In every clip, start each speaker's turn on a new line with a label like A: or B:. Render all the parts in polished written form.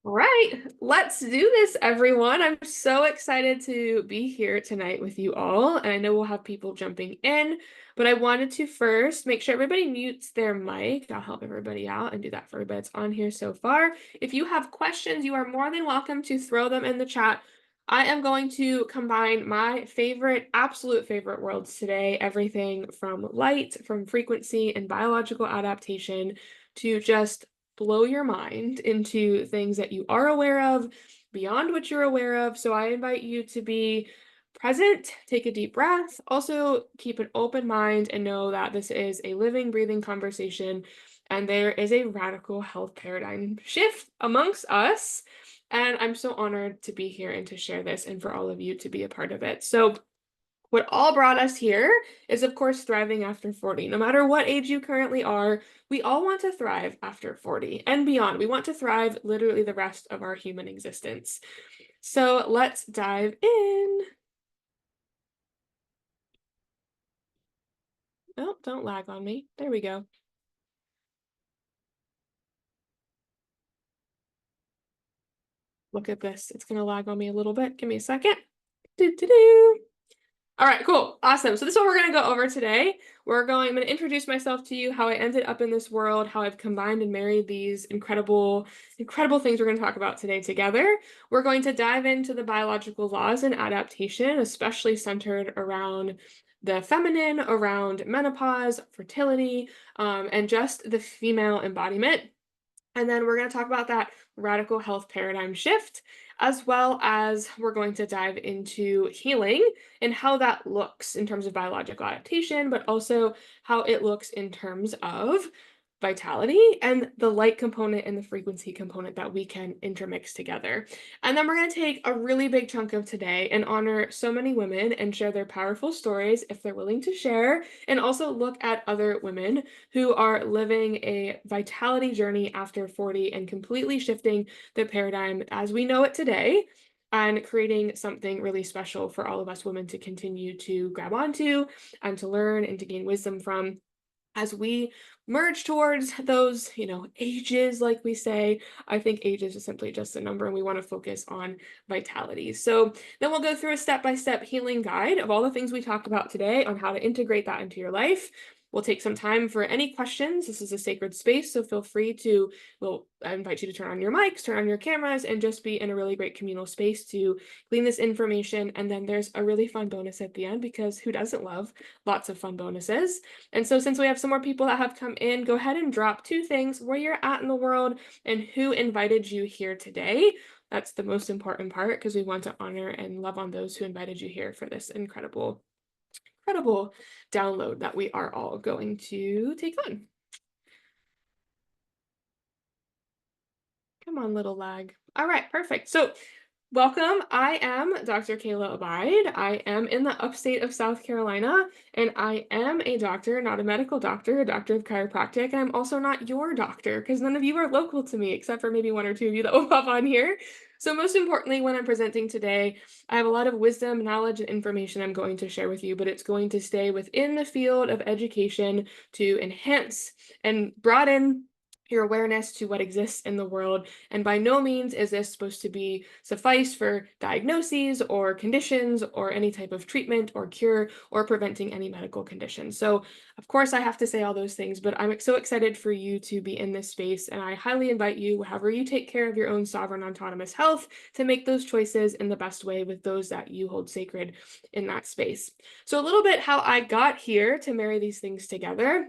A: All right, let's do this, everyone. I'm so excited to be here tonight with you all, and I know we'll have people jumping in, but I wanted to first make sure everybody mutes their mic. I'll help everybody out and do that for everybody that's on here so far. If you have questions, you are more than welcome to throw them in the chat. I am going to combine my favorite, absolute favorite worlds today, everything from light, from frequency, and biological adaptation to just blow your mind into things that you are aware of, beyond what you're aware of. So I invite you to be present, take a deep breath, also keep an open mind, and know that this is a living, breathing conversation, and there is a radical health paradigm shift amongst us. And I'm so honored to be here and to share this and for all of you to be a part of it. So what all brought us here is, of course, thriving after 40. No matter what age you currently are, we all want to thrive after 40 and beyond. We want to thrive literally the rest of our human existence. So let's dive in. Oh, don't lag on me. There we go. Look at this. It's going to lag on me a little bit. Give me a second. Do-do-do. All right, cool. Awesome. So this is what we're going to go over today. I'm going to introduce myself to you, how I ended up in this world, how I've combined and married these incredible things we're going to talk about today together. We're going to dive into the biological laws and adaptation, especially centered around the feminine, around menopause, fertility, and just the female embodiment. And then we're going to talk about that radical health paradigm shift, as well as we're going to dive into healing and how that looks in terms of biological adaptation, but also how it looks in terms of vitality and the light component and the frequency component that we can intermix together. And then we're going to take a really big chunk of today and honor so many women and share their powerful stories if they're willing to share, and also look at other women who are living a vitality journey after 40 and completely shifting the paradigm as we know it today and creating something really special for all of us women to continue to grab onto and to learn and to gain wisdom from as we merge towards those, ages, like we say. I think ages is simply just a number, and we want to focus on vitality. So then we'll go through a step-by-step healing guide of all the things we talked about today on how to integrate that into your life. We'll take some time for any questions. This is a sacred space, so feel free to, I invite you to turn on your mics, turn on your cameras, and just be in a really great communal space to glean this information. And then there's a really fun bonus at the end, because who doesn't love lots of fun bonuses? And so since we have some more people that have come in, go ahead and drop 2 things: where you're at in the world and who invited you here today. That's the most important part, because we want to honor and love on those who invited you here for this incredible download that we are all going to take on. Come on, little lag. All right, perfect. So welcome. I am Dr. Kayla Abeid. I am in the upstate of South Carolina, and I am a doctor, not a medical doctor, a doctor of chiropractic. And I'm also not your doctor, because none of you are local to me, except for maybe 1 or 2 of you that will pop on here. So most importantly, when I'm presenting today, I have a lot of wisdom, knowledge, and information I'm going to share with you, but it's going to stay within the field of education to enhance and broaden your awareness to what exists in the world. And by no means is this supposed to be suffice for diagnoses or conditions or any type of treatment or cure or preventing any medical condition. So of course I have to say all those things, but I'm so excited for you to be in this space, and I highly invite you, however you take care of your own sovereign autonomous health, to make those choices in the best way with those that you hold sacred in that space. So a little bit how I got here to marry these things together.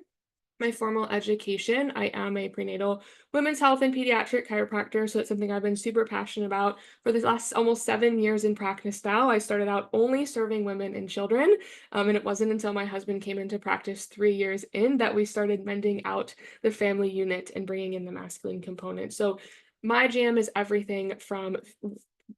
A: My formal education, I am a prenatal women's health and pediatric chiropractor, so it's something I've been super passionate about for the last almost 7 years in practice now. I started out only serving women and children, and it wasn't until my husband came into practice 3 years in that we started mending out the family unit and bringing in the masculine component. So my jam is everything from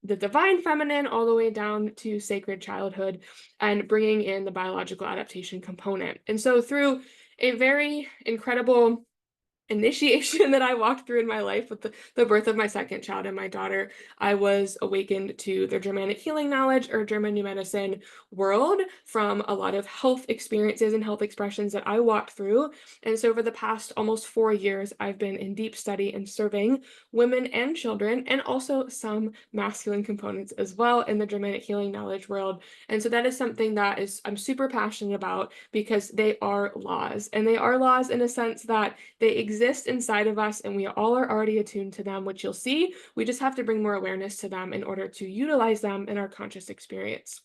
A: the divine feminine all the way down to sacred childhood and bringing in the biological adaptation component. And so through a very incredible initiation that I walked through in my life with the birth of my second child and my daughter, I was awakened to the Germanic healing knowledge or German new medicine world from a lot of health experiences and health expressions that I walked through. And so, for the past almost 4 years, I've been in deep study and serving women and children, and also some masculine components as well in the Germanic healing knowledge world. And so, that is something that is I'm super passionate about because they are laws, and they are laws in a sense that they exist inside of us and we all are already attuned to them, which you'll see. We just have to bring more awareness to them in order to utilize them in our conscious experience.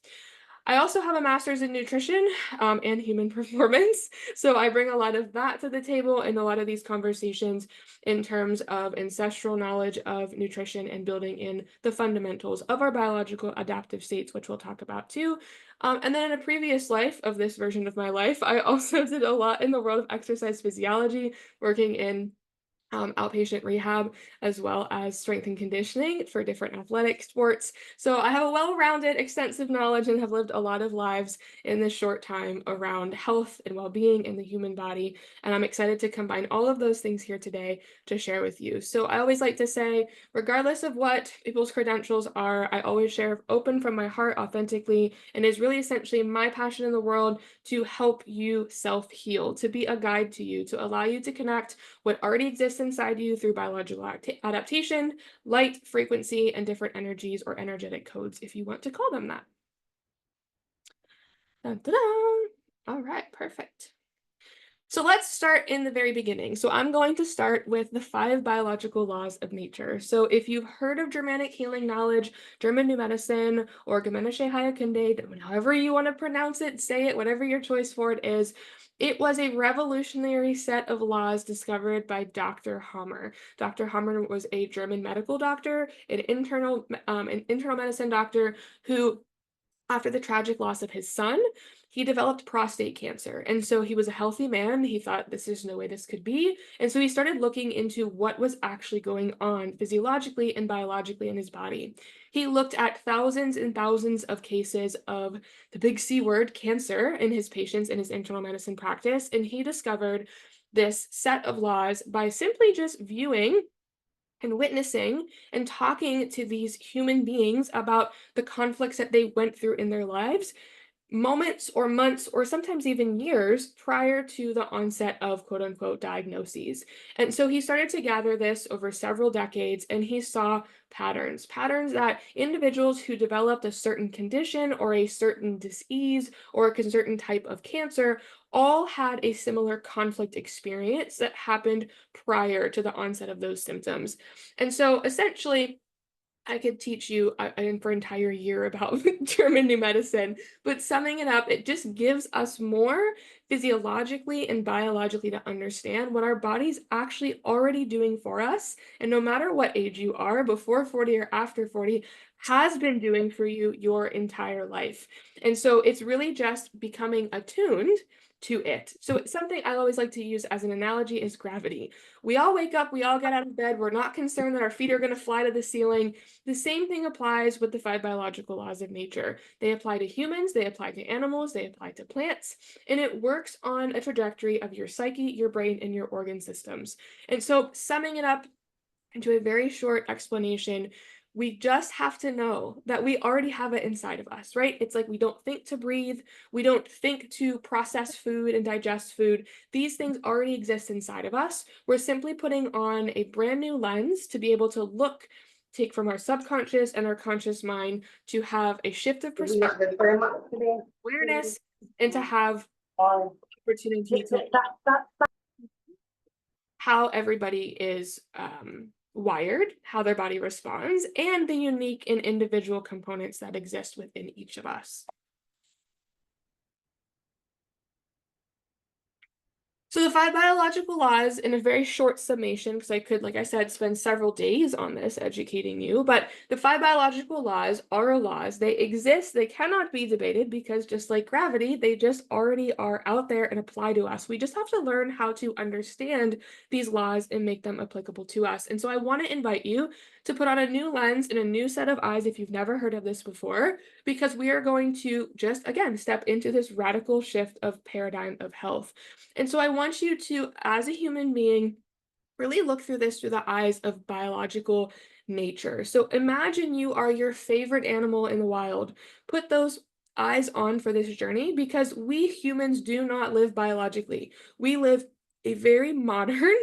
A: I also have a master's in nutrition and human performance. So I bring a lot of that to the table in a lot of these conversations in terms of ancestral knowledge of nutrition and building in the fundamentals of our biological adaptive states, which we'll talk about too. And then in a previous life of this version of my life, I also did a lot in the world of exercise physiology, working in outpatient rehab, as well as strength and conditioning for different athletic sports. So I have a well-rounded, extensive knowledge and have lived a lot of lives in this short time around health and well-being in the human body. And I'm excited to combine all of those things here today to share with you. So I always like to say, regardless of what people's credentials are, I always share open from my heart authentically, and is really essentially my passion in the world to help you self-heal, to be a guide to you, to allow you to connect what already exists inside you through biological adaptation, light, frequency, and different energies or energetic codes, if you want to call them that. Dun, dun, dun. All right, perfect. So let's start in the very beginning. So I'm going to start with the 5 biological laws of nature. So if you've heard of Germanic healing knowledge, German new medicine, or Gemenische Heilkunde, however you want to pronounce it, say it, whatever your choice for it is, it was a revolutionary set of laws discovered by Dr. Hammer. Dr. Hammer was a German medical doctor, an internal medicine doctor who, after the tragic loss of his son, he developed prostate cancer. And so he was a healthy man. He thought, this is no way this could be. And so he started looking into what was actually going on physiologically and biologically in his body. He looked at thousands and thousands of cases of the big C word, cancer, in his patients in his internal medicine practice. And he discovered this set of laws by simply just viewing and witnessing and talking to these human beings about the conflicts that they went through in their lives moments or months or sometimes even years prior to the onset of quote unquote diagnoses. And so he started to gather this over several decades, and he saw patterns that individuals who developed a certain condition or a certain disease or a certain type of cancer all had a similar conflict experience that happened prior to the onset of those symptoms. And so essentially, I could teach you for an entire year about German new medicine, but summing it up, it just gives us more physiologically and biologically to understand what our body's actually already doing for us. And no matter what age you are, before 40 or after 40, has been doing for you your entire life. And so it's really just becoming attuned to it. So it's something I always like to use as an analogy is gravity. We all wake up, we all get out of bed, we're not concerned that our feet are going to fly to the ceiling. The same thing applies with the 5 biological laws of nature. They apply to humans, they apply to animals, they apply to plants, and it works on a trajectory of your psyche, your brain, and your organ systems. And so, summing it up into a very short explanation, we just have to know that we already have it inside of us, right? It's like we don't think to breathe, we don't think to process food and digest food. These things already exist inside of us. We're simply putting on a brand new lens to be able to take from our subconscious and our conscious mind to have a shift of perspective, awareness, and to have opportunity to how everybody is wired, how their body responds, and the unique and individual components that exist within each of us. So the 5 biological laws, in a very short summation, because I could, like I said, spend several days on this educating you, but the 5 biological laws are laws. They exist. They cannot be debated because just like gravity, they just already are out there and apply to us. We just have to learn how to understand these laws and make them applicable to us. And so I want to invite you to put on a new lens and a new set of eyes if you've never heard of this before, because we are going to just, again, step into this radical shift of paradigm of health. And so I want you to, as a human being, really look through this through the eyes of biological nature. So imagine you are your favorite animal in the wild. Put those eyes on for this journey because we humans do not live biologically. We live a very modern,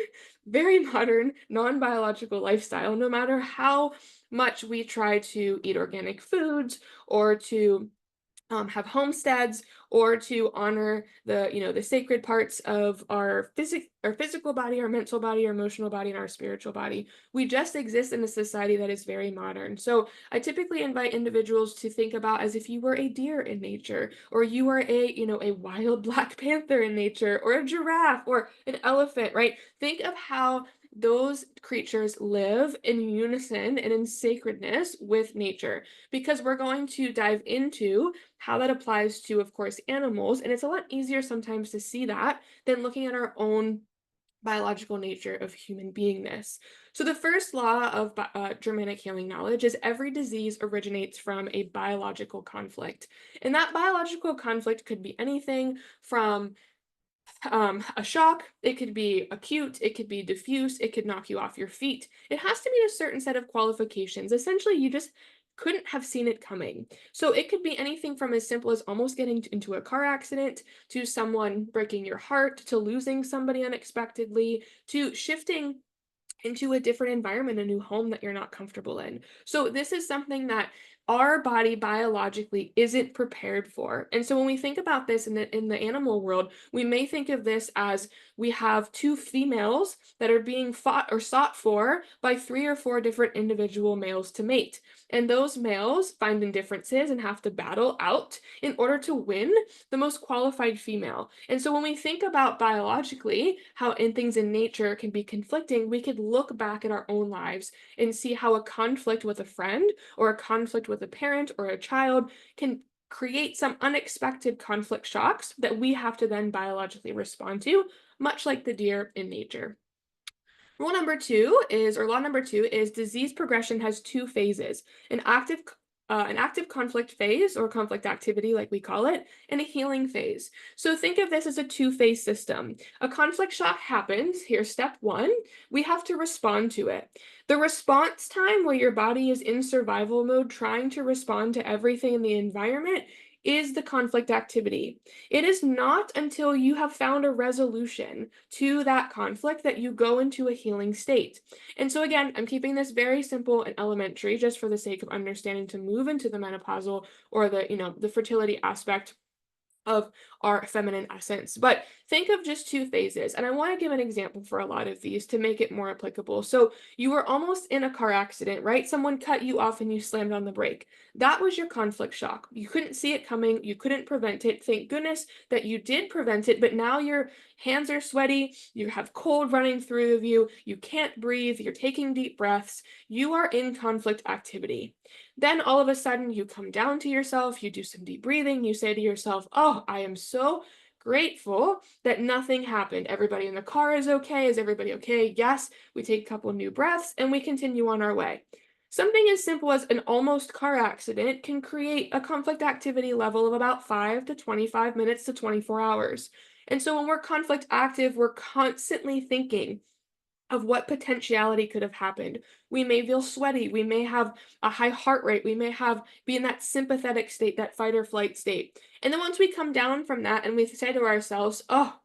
A: very modern, non-biological lifestyle, no matter how much we try to eat organic foods or to have homesteads or to honor the sacred parts of our physical body, our mental body, our emotional body, and our spiritual body. We just exist in a society that is very modern. So I typically invite individuals to think about as if you were a deer in nature, or you are a wild black panther in nature, or a giraffe or an elephant, right? Think of how those creatures live in unison and in sacredness with nature, because we're going to dive into how that applies to, of course, animals. And it's a lot easier sometimes to see that than looking at our own biological nature of human beingness. So, the first law of Germanic healing knowledge is every disease originates from a biological conflict. And that biological conflict could be anything from a shock, it could be acute, it could be diffuse, it could knock you off your feet. It has to meet a certain set of qualifications. Essentially, you just couldn't have seen it coming. So it could be anything from as simple as almost getting into a car accident, to someone breaking your heart, to losing somebody unexpectedly, to shifting into a different environment, a new home that you're not comfortable in. So this is something that our body biologically isn't prepared for. And so when we think about this in the animal world, we may think of this as we have two females that are being fought or sought for by three or four different individual males to mate. And those males find differences and have to battle out in order to win the most qualified female. And so when we think about biologically how in things in nature can be conflicting, we could look back at our own lives and see how a conflict with a friend or a conflict with a parent or a child can create some unexpected conflict shocks that we have to then biologically respond to, much like the deer in nature. Law number two is disease progression has two phases: an active conflict phase or conflict activity, like we call it, and a healing phase. So think of this as a two-phase system. A conflict shock happens. Here's step one. We have to respond to it. The response time, where your body is in survival mode, trying to respond to everything in the environment, is the conflict activity. It is not until you have found a resolution to that conflict that you go into a healing state. And so, again, I'm keeping this very simple and elementary just for the sake of understanding to move into the menopausal or the fertility aspect of our feminine essence. But think of just two phases. And I want to give an example for a lot of these to make it more applicable. So you were almost in a car accident, right? Someone cut you off and you slammed on the brake. That was your conflict shock. You couldn't see it coming. You couldn't prevent it. Thank goodness that you did prevent it. But now your hands are sweaty. You have cold running through of you. You can't breathe. You're taking deep breaths. You are in conflict activity. Then all of a sudden, you come down to yourself, you do some deep breathing, you say to yourself, "Oh, I am so grateful that nothing happened. Everybody in the car is okay. Is everybody okay? Yes." We take a couple new breaths and we continue on our way. Something as simple as an almost car accident can create a conflict activity level of about 5 to 25 minutes to 24 hours. And so when we're conflict active, we're constantly thinking of what potentiality could have happened. We may feel sweaty, we may have a high heart rate, we may have be in that sympathetic state, that fight or flight state. And then once we come down from that and we say to ourselves, "Oh,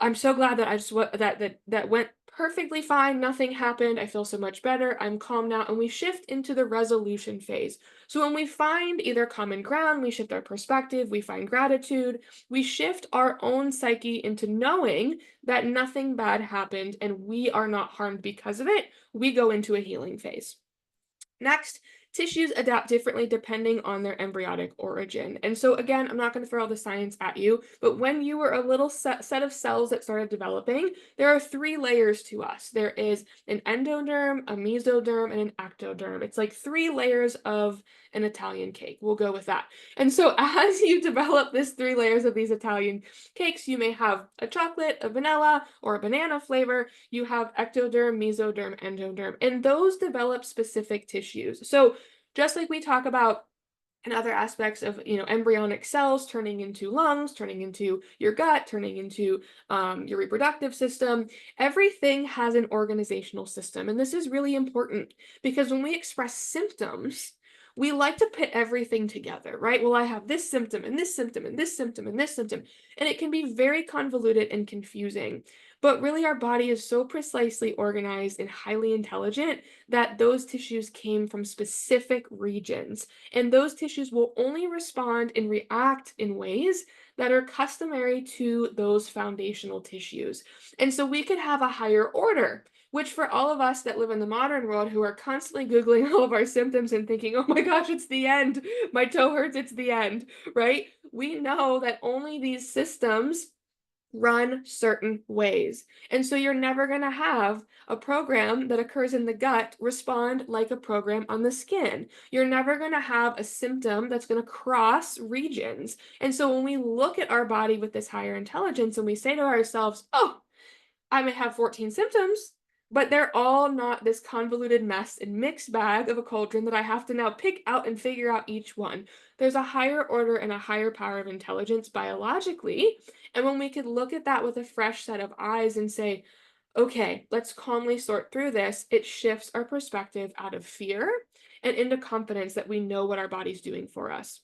A: I'm so glad that I just that went perfectly fine. Nothing happened. I feel so much better. I'm calm now." And we shift into the resolution phase. So when we find either common ground, we shift our perspective, we find gratitude, we shift our own psyche into knowing that nothing bad happened and we are not harmed because of it. We go into a healing phase. Next, tissues adapt differently depending on their embryonic origin. And so, again, I'm not going to throw all the science at you, but when you were a little set of cells that started developing, there are three layers to us. There is an endoderm, a mesoderm, and an ectoderm. It's like three layers of an Italian cake. We'll go with that. And so, as you develop this three layers of these Italian cakes, you may have a chocolate, a vanilla, or a banana flavor. You have ectoderm, mesoderm, endoderm, and those develop specific tissues. So just like we talk about and other aspects of, embryonic cells turning into lungs, turning into your gut, turning into your reproductive system. Everything has an organizational system. And this is really important because when we express symptoms, we like to put everything together, right? Well, I have this symptom and this symptom and this symptom and this symptom. And it can be very convoluted and confusing. But really, our body is so precisely organized and highly intelligent that those tissues came from specific regions. And those tissues will only respond and react in ways that are customary to those foundational tissues. And so we could have a higher order, which for all of us that live in the modern world who are constantly Googling all of our symptoms and thinking, oh my gosh, it's the end. My toe hurts, it's the end, right? We know that only these systems run certain ways. And so you're never going to have a program that occurs in the gut respond like a program on the skin. You're never going to have a symptom that's going to cross regions. And so when we look at our body with this higher intelligence and we say to ourselves, oh, I may have 14 symptoms, but they're all not this convoluted mess and mixed bag of a cauldron that I have to now pick out and figure out each one. There's a higher order and a higher power of intelligence biologically. And when we could look at that with a fresh set of eyes and say, okay, let's calmly sort through this, it shifts our perspective out of fear and into confidence that we know what our body's doing for us.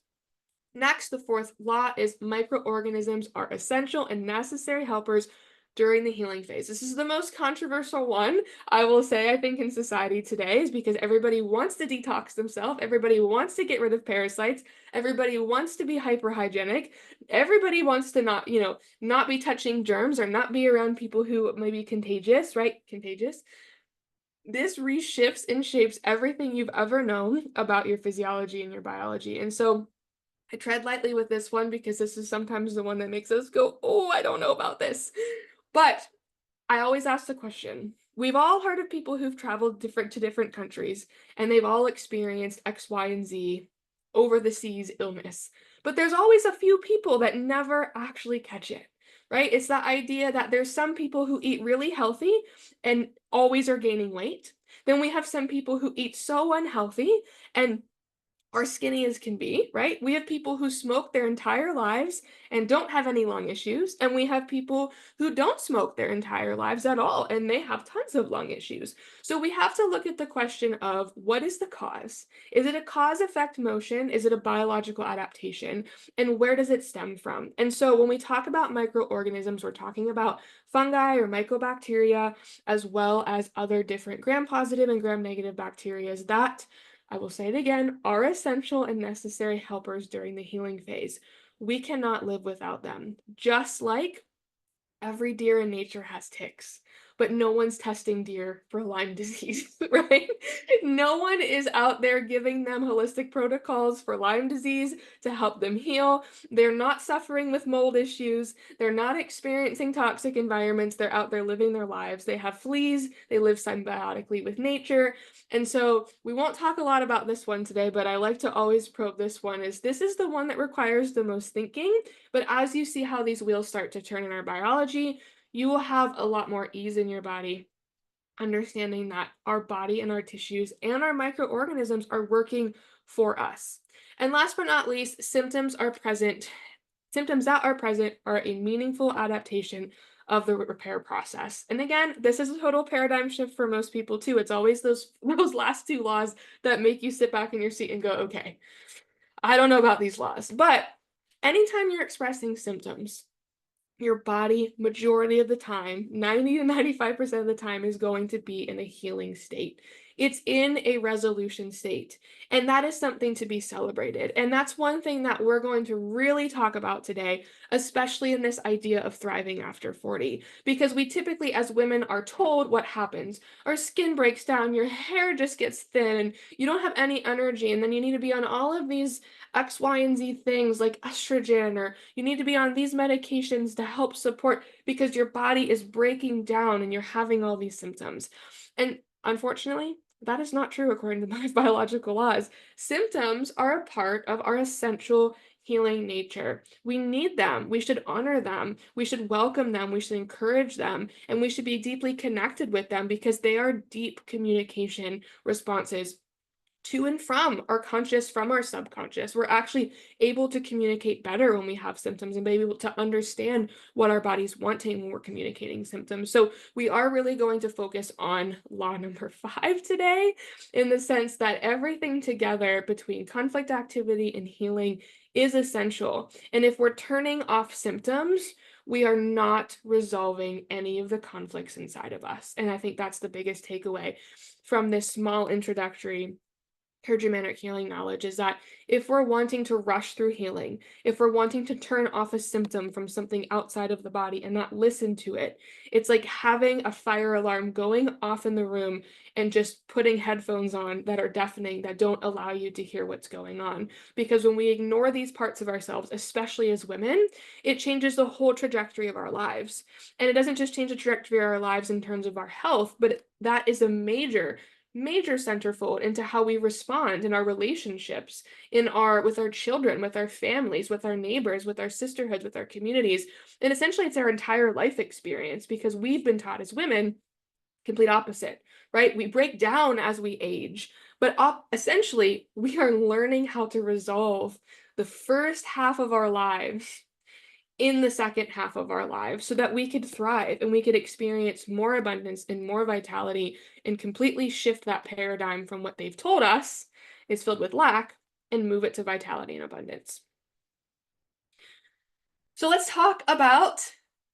A: Next, the fourth law is microorganisms are essential and necessary helpers during the healing phase. This is the most controversial one, I will say, I think, in society today, is because everybody wants to detox themselves. Everybody wants to get rid of parasites. Everybody wants to be hyperhygienic. Everybody wants to not be touching germs or not be around people who may be contagious, right? Contagious. This reshifts and shapes everything you've ever known about your physiology and your biology. And so I tread lightly with this one because this is sometimes the one that makes us go, oh, I don't know about this. But I always ask the question. We've all heard of people who've traveled to different countries, and they've all experienced X, Y, and Z over the seas illness. But there's always a few people that never actually catch it, right? It's that idea that there's some people who eat really healthy and always are gaining weight. Then we have some people who eat so unhealthy and are skinny as can be, right? We have people who smoke their entire lives and don't have any lung issues. And we have people who don't smoke their entire lives at all and they have tons of lung issues. So we have to look at the question of what is the cause? Is it a cause-effect motion? Is it a biological adaptation? And where does it stem from? And so when we talk about microorganisms, we're talking about fungi or mycobacteria, as well as other different gram-positive and gram-negative bacteria that, I will say it again, are essential and necessary helpers during the healing phase. We cannot live without them. Just like every deer in nature has ticks, but no one's testing deer for Lyme disease, right? No one is out there giving them holistic protocols for Lyme disease to help them heal. They're not suffering with mold issues. They're not experiencing toxic environments. They're out there living their lives. They have fleas. They live symbiotically with nature. And so we won't talk a lot about this one today, but I like to always probe this one this is the one that requires the most thinking. But as you see how these wheels start to turn in our biology, you will have a lot more ease in your body, understanding that our body and our tissues and our microorganisms are working for us. And last but not least, symptoms that are present are a meaningful adaptation of the repair process. And again, this is a total paradigm shift for most people too. It's always those last two laws that make you sit back in your seat and go, okay, I don't know about these laws. But anytime you're expressing symptoms, your body, majority of the time, 90 to 95% of the time, is going to be in a healing state. It's in a resolution state. And that is something to be celebrated. And that's one thing that we're going to really talk about today, especially in this idea of thriving after 40. Because we typically, as women, are told what happens. Our skin breaks down, your hair just gets thin, and you don't have any energy. And then you need to be on all of these X, Y, and Z things like estrogen, or you need to be on these medications to help support because your body is breaking down and you're having all these symptoms. And unfortunately, that is not true according to my biological laws. Symptoms are a part of our essential healing nature. We need them. We should honor them. We should welcome them. We should encourage them. And we should be deeply connected with them because they are deep communication responses to and from our conscious, from our subconscious. We're actually able to communicate better when we have symptoms and be able to understand what our body's wanting when we're communicating symptoms. So we are really going to focus on law number 5 today, in the sense that everything together between conflict activity and healing is essential. And if we're turning off symptoms, we are not resolving any of the conflicts inside of us. And I think that's the biggest takeaway from this small introductory Germanic healing knowledge, is that if we're wanting to rush through healing, if we're wanting to turn off a symptom from something outside of the body and not listen to it, it's like having a fire alarm going off in the room and just putting headphones on that are deafening, that don't allow you to hear what's going on. Because when we ignore these parts of ourselves, especially as women, it changes the whole trajectory of our lives. And it doesn't just change the trajectory of our lives in terms of our health, but that is a major centerfold into how we respond in our relationships, with our children, with our families, with our neighbors, with our sisterhoods, with our communities. And essentially it's our entire life experience, because we've been taught as women complete opposite, right? We break down as we age, but essentially we are learning how to resolve the first half of our lives in the second half of our lives, so that we could thrive and we could experience more abundance and more vitality and completely shift that paradigm from what they've told us is filled with lack and move it to vitality and abundance. So let's talk about,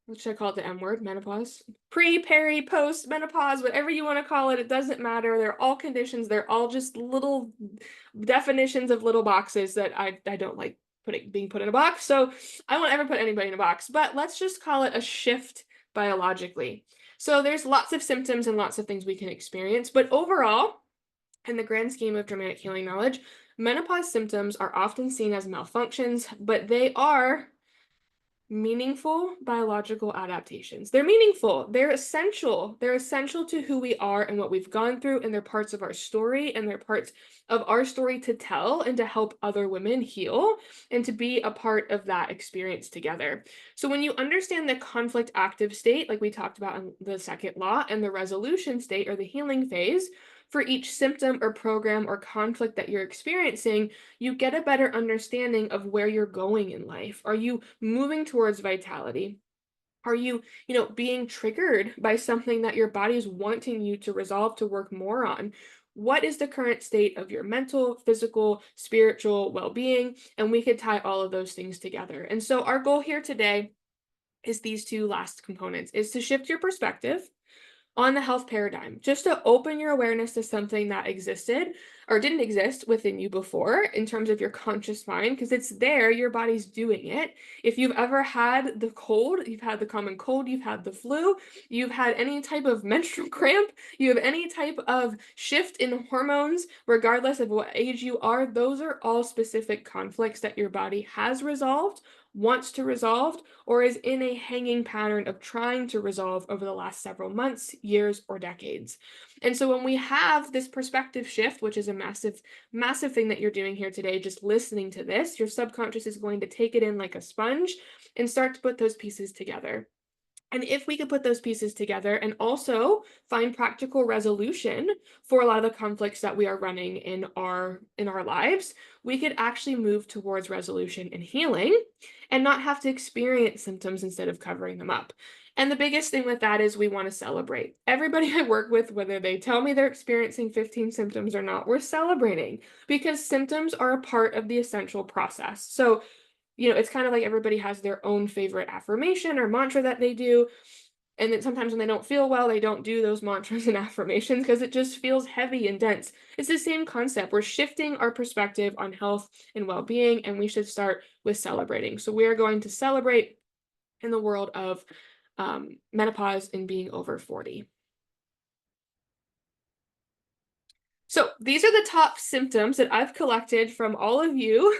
A: what should I call it, the M word, menopause? Pre, peri, post, menopause, whatever you want to call it, it doesn't matter. They're all conditions. They're all just little definitions of little boxes that I don't like being put in a box. So I won't ever put anybody in a box, but let's just call it a shift biologically. So there's lots of symptoms and lots of things we can experience, but overall, in the grand scheme of Germanic healing knowledge, menopause symptoms are often seen as malfunctions, but they are meaningful biological adaptations. They're meaningful. They're essential. They're essential to who we are and what we've gone through, and they're parts of our story, and they're parts of our story to tell and to help other women heal and to be a part of that experience together. So when you understand the conflict active state, like we talked about in the second law, and the resolution state or the healing phase, for each symptom or program or conflict that you're experiencing, you get a better understanding of where you're going in life. Are you moving towards vitality? Are you, being triggered by something that your body's wanting you to resolve, to work more on? What is the current state of your mental, physical, spiritual well-being? And we could tie all of those things together. And so our goal here today is these two last components, is to shift your perspective on the health paradigm, just to open your awareness to something that existed or didn't exist within you before in terms of your conscious mind, because it's there, your body's doing it. If you've ever had the cold, you've had the common cold, you've had the flu, you've had any type of menstrual cramp, you have any type of shift in hormones, regardless of what age you are, those are all specific conflicts that your body has resolved, wants to resolve, or is in a hanging pattern of trying to resolve over the last several months, years, or decades. And so when we have this perspective shift, which is a massive, massive thing that you're doing here today, just listening to this, your subconscious is going to take it in like a sponge and start to put those pieces together. And if we could put those pieces together and also find practical resolution for a lot of the conflicts that we are running in our lives, we could actually move towards resolution and healing and not have to experience symptoms instead of covering them up. And the biggest thing with that is we want to celebrate. Everybody I work with, whether they tell me they're experiencing 15 symptoms or not, we're celebrating, because symptoms are a part of the essential process. So it's kind of like everybody has their own favorite affirmation or mantra that they do. And then sometimes when they don't feel well, they don't do those mantras and affirmations because it just feels heavy and dense. It's the same concept. We're shifting our perspective on health and well-being, and we should start with celebrating. So we are going to celebrate in the world of menopause and being over 40. So these are the top symptoms that I've collected from all of you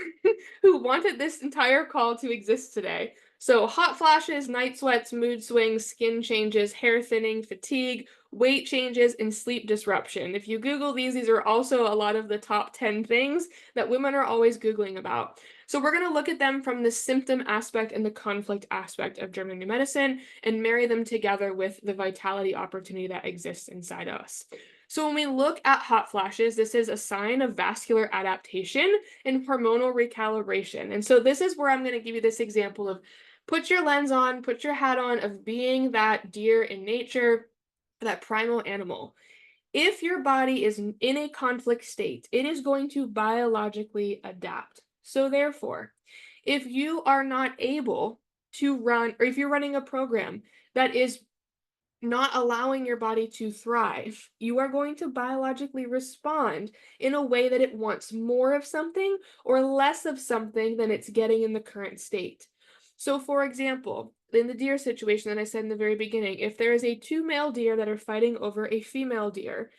A: who wanted this entire call to exist today. So hot flashes, night sweats, mood swings, skin changes, hair thinning, fatigue, weight changes, and sleep disruption. If you Google these are also a lot of the top 10 things that women are always Googling about. So we're going to look at them from the symptom aspect and the conflict aspect of German new medicine and marry them together with the vitality opportunity that exists inside us. So when we look at hot flashes, this is a sign of vascular adaptation and hormonal recalibration. And so this is where I'm going to give you this example of put your lens on, put your hat on of being that deer in nature, that primal animal. If your body is in a conflict state, it is going to biologically adapt. So therefore, if you are not able to run, or if you're running a program that is not allowing your body to thrive, you are going to biologically respond in a way that it wants more of something or less of something than it's getting in the current state. So, for example, in the deer situation that I said in the very beginning, if there is two male deer that are fighting over a female deer,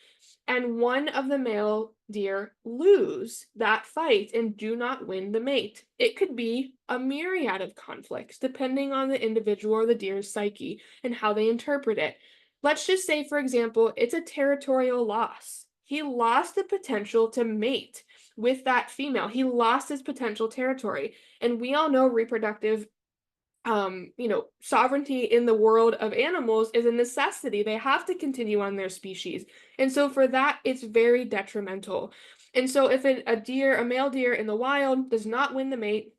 A: and one of the male deer lose that fight and do not win the mate. It could be a myriad of conflicts depending on the individual or the deer's psyche and how they interpret it. Let's just say, for example, it's a territorial loss. He lost the potential to mate with that female. He lost his potential territory. And we all know reproductive sovereignty in the world of animals is a necessity. They have to continue on their species. And so for that, it's very detrimental. And so if a male deer in the wild does not win the mate,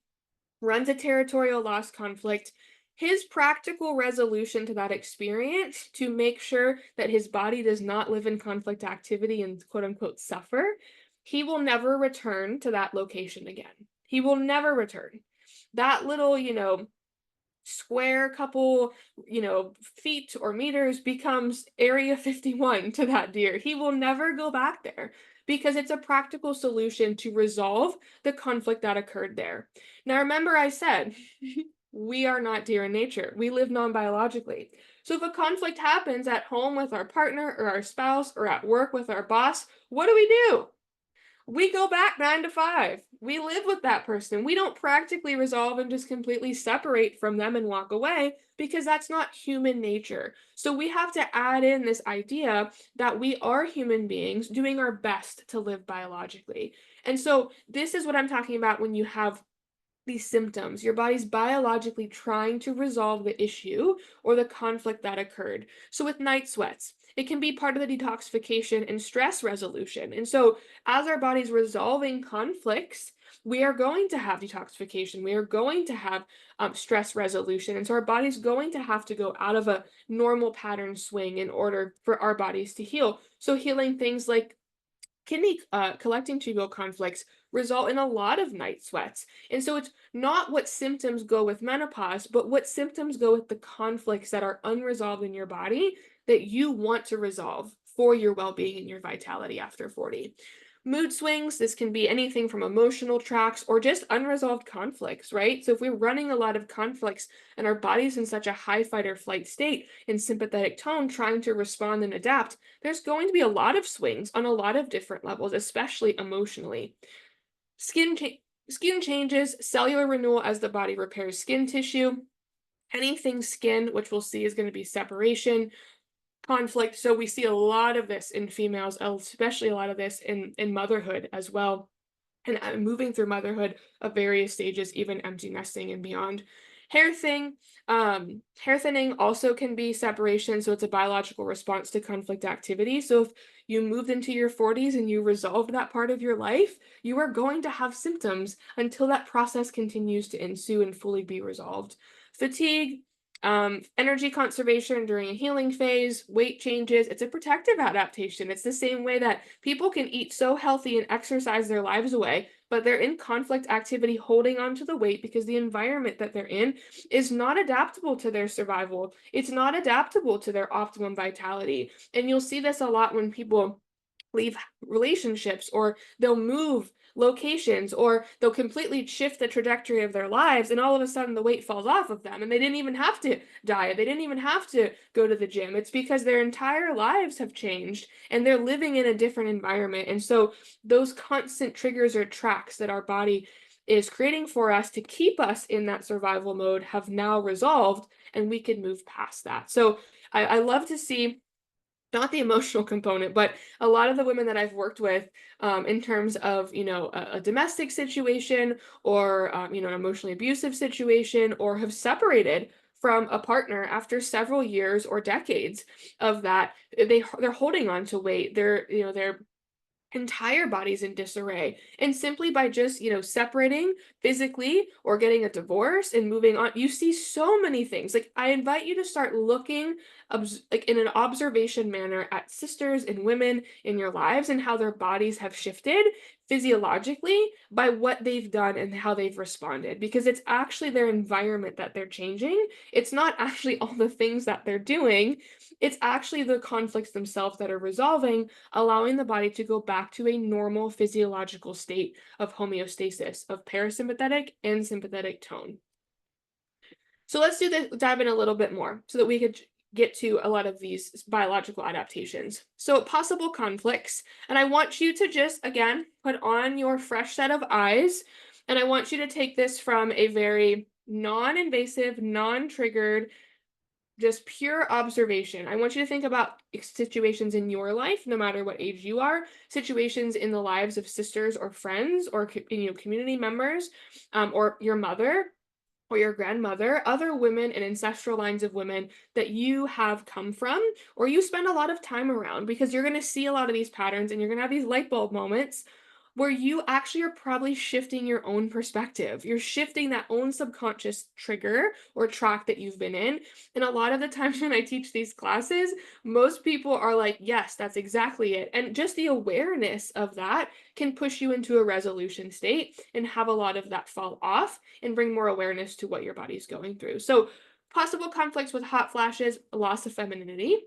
A: runs a territorial loss conflict, his practical resolution to that experience to make sure that his body does not live in conflict activity and quote unquote suffer, he will never return to that location again. He will never return. That little, square couple, feet or meters becomes area 51 to that deer. He will never go back there because it's a practical solution to resolve the conflict that occurred there. Now, remember I said, we are not deer in nature. We live non-biologically. So if a conflict happens at home with our partner or our spouse or at work with our boss, what do? We go back 9 to 5. We live with that person. We don't practically resolve and just completely separate from them and walk away because that's not human nature. So we have to add in this idea that we are human beings doing our best to live biologically. And so this is what I'm talking about when you have these symptoms. Your body's biologically trying to resolve the issue or the conflict that occurred. So with night sweats, it can be part of the detoxification and stress resolution. And so as our body's resolving conflicts, we are going to have detoxification. We are going to have stress resolution. And so our body's going to have to go out of a normal pattern swing in order for our bodies to heal. So healing things like kidney collecting tubule conflicts result in a lot of night sweats. And so it's not what symptoms go with menopause, but what symptoms go with the conflicts that are unresolved in your body that you want to resolve for your well-being and your vitality after 40. Mood swings, this can be anything from emotional tracks or just unresolved conflicts, right? So if we're running a lot of conflicts and our body's in such a high fight or flight state in sympathetic tone, trying to respond and adapt, there's going to be a lot of swings on a lot of different levels, especially emotionally. Skin changes, cellular renewal as the body repairs skin tissue. Anything skin, which we'll see is going to be separation, conflict. So we see a lot of this in females, especially a lot of this in motherhood as well, and moving through motherhood of various stages, even empty nesting and beyond. Hair thinning also can be separation, so it's a biological response to conflict activity. So if you moved into your 40s and you resolved that part of your life, you are going to have symptoms until that process continues to ensue and fully be resolved. Fatigue, energy conservation during a healing phase, weight changes, it's a protective adaptation. It's the same way that people can eat so healthy and exercise their lives away, but they're in conflict activity holding on to the weight because the environment that they're in is not adaptable to their survival. It's not adaptable to their optimum vitality. And you'll see this a lot when people leave relationships or they'll move locations or they'll completely shift the trajectory of their lives and all of a sudden the weight falls off of them and they didn't even have to diet. They didn't even have to go to the gym. It's because their entire lives have changed and they're living in a different environment. And so those constant triggers or tracks that our body is creating for us to keep us in that survival mode have now resolved and we can move past that. So I love to see not the emotional component, but a lot of the women that I've worked with in terms of, a domestic situation or, an emotionally abusive situation or have separated from a partner after several years or decades of that. They're holding on to weight. Their entire body's in disarray. And simply by just, separating physically or getting a divorce and moving on, you see so many things. Like, I invite you to start looking like in an observation manner at sisters and women in your lives and how their bodies have shifted physiologically by what they've done and how they've responded, because it's actually their environment that they're changing. It's not actually all the things that they're doing. It's actually the conflicts themselves that are resolving, allowing the body to go back to a normal physiological state of homeostasis, of parasympathetic and sympathetic tone. So let's dive in a little bit more so that we could get to a lot of these biological adaptations. So possible conflicts, and I want you to just, again, put on your fresh set of eyes, and I want you to take this from a very non-invasive, non-triggered, just pure observation. I want you to think about situations in your life, no matter what age you are, situations in the lives of sisters or friends or community members, or your mother or your grandmother, other women and ancestral lines of women that you have come from or you spend a lot of time around, because you're going to see a lot of these patterns and you're going to have these light bulb moments where you actually are probably shifting your own perspective. You're shifting that own subconscious trigger or track that you've been in. And a lot of the times when I teach these classes, most people are like, yes, that's exactly it. And just the awareness of that can push you into a resolution state and have a lot of that fall off and bring more awareness to what your body's going through. So, possible conflicts with hot flashes, loss of femininity,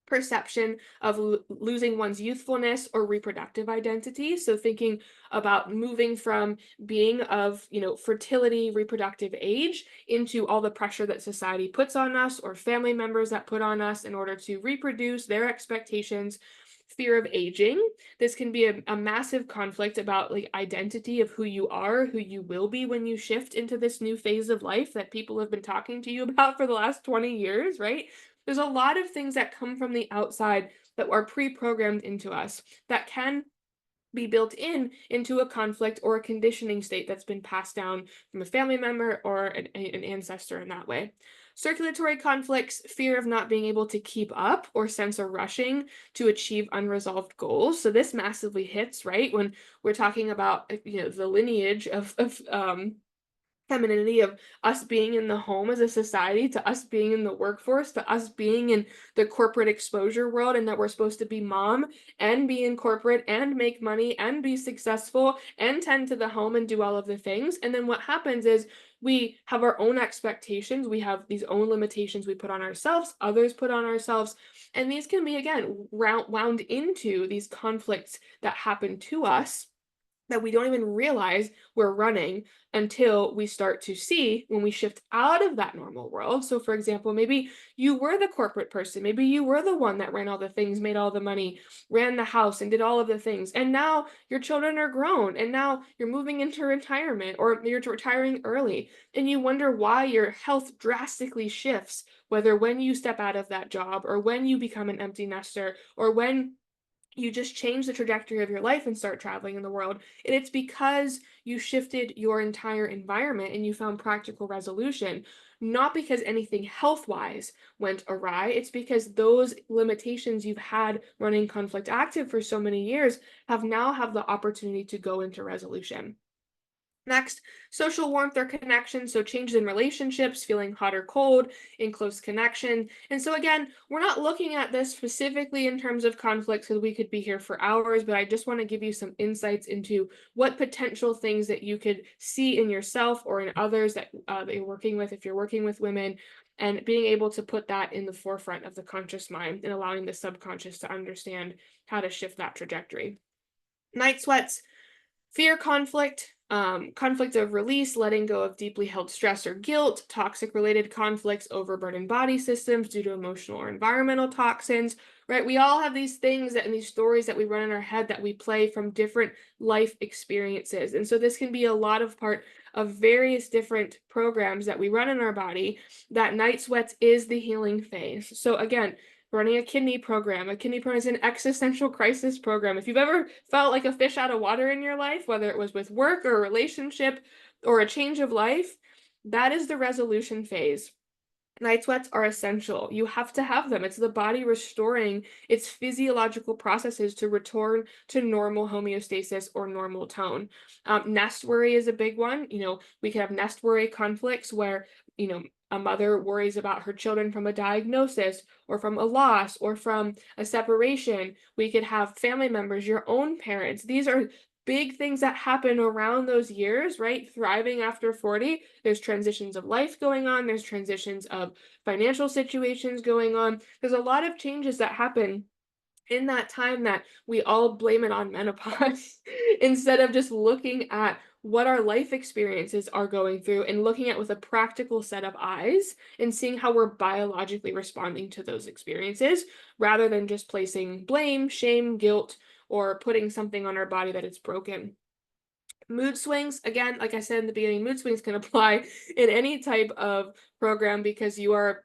A: perception of losing one's youthfulness or reproductive identity. So thinking about moving from being of, fertility, reproductive age into all the pressure that society puts on us or family members that put on us in order to reproduce, their expectations. Fear of aging. This can be a massive conflict about like identity of who you are, who you will be when you shift into this new phase of life that people have been talking to you about for the last 20 years, right? There's a lot of things that come from the outside that are pre-programmed into us that can be built into a conflict or a conditioning state that's been passed down from a family member or an ancestor in that way. Circulatory conflicts, fear of not being able to keep up or sense of rushing to achieve unresolved goals. So this massively hits, right, when we're talking about the lineage of femininity, of us being in the home as a society, to us being in the workforce, to us being in the corporate exposure world, and that we're supposed to be mom and be in corporate and make money and be successful and tend to the home and do all of the things. And then what happens is we have our own expectations, we have these own limitations we put on ourselves, others put on ourselves, and these can be, again, wound into these conflicts that happen to us that we don't even realize we're running until we start to see when we shift out of that normal world. So, for example, maybe you were the corporate person, maybe you were the one that ran all the things, made all the money, ran the house, and did all of the things. And now your children are grown, and now you're moving into retirement or you're retiring early, and you wonder why your health drastically shifts, whether when you step out of that job or when you become an empty nester or when you just change the trajectory of your life and start traveling in the world. And it's because you shifted your entire environment and you found practical resolution, not because anything health wise went awry. It's because those limitations you've had running conflict active for so many years have the opportunity to go into resolution. Next, social warmth or connection. So changes in relationships, feeling hot or cold in close connection. And so again, we're not looking at this specifically in terms of conflict because we could be here for hours, but I just want to give you some insights into what potential things that you could see in yourself or in others that you're working with, if you're working with women, and being able to put that in the forefront of the conscious mind and allowing the subconscious to understand how to shift that trajectory. Night sweats, fear conflict, conflict of release, letting go of deeply held stress or guilt, toxic related conflicts, overburdened body systems due to emotional or environmental toxins, right? We all have these things and these stories that we run in our head that we play from different life experiences. And so this can be a lot of part of various different programs that we run in our body. That night sweats is the healing phase. So again, running a kidney program. A kidney program is an existential crisis program. If you've ever felt like a fish out of water in your life, whether it was with work or a relationship or a change of life, that is the resolution phase. Night sweats are essential. You have to have them. It's the body restoring its physiological processes to return to normal homeostasis or normal tone. Nest worry is a big one. We can have nest worry conflicts where, a mother worries about her children from a diagnosis or from a loss or from a separation. We could have family members, your own parents. These are big things that happen around those years, right? Thriving after 40, there's transitions of life going on, there's transitions of financial situations going on. There's a lot of changes that happen in that time that we all blame it on menopause instead of just looking at what our life experiences are going through and looking at with a practical set of eyes and seeing how we're biologically responding to those experiences rather than just placing blame, shame, guilt, or putting something on our body that it's broken. Mood swings, again, like I said in the beginning, mood swings can apply in any type of program because you are,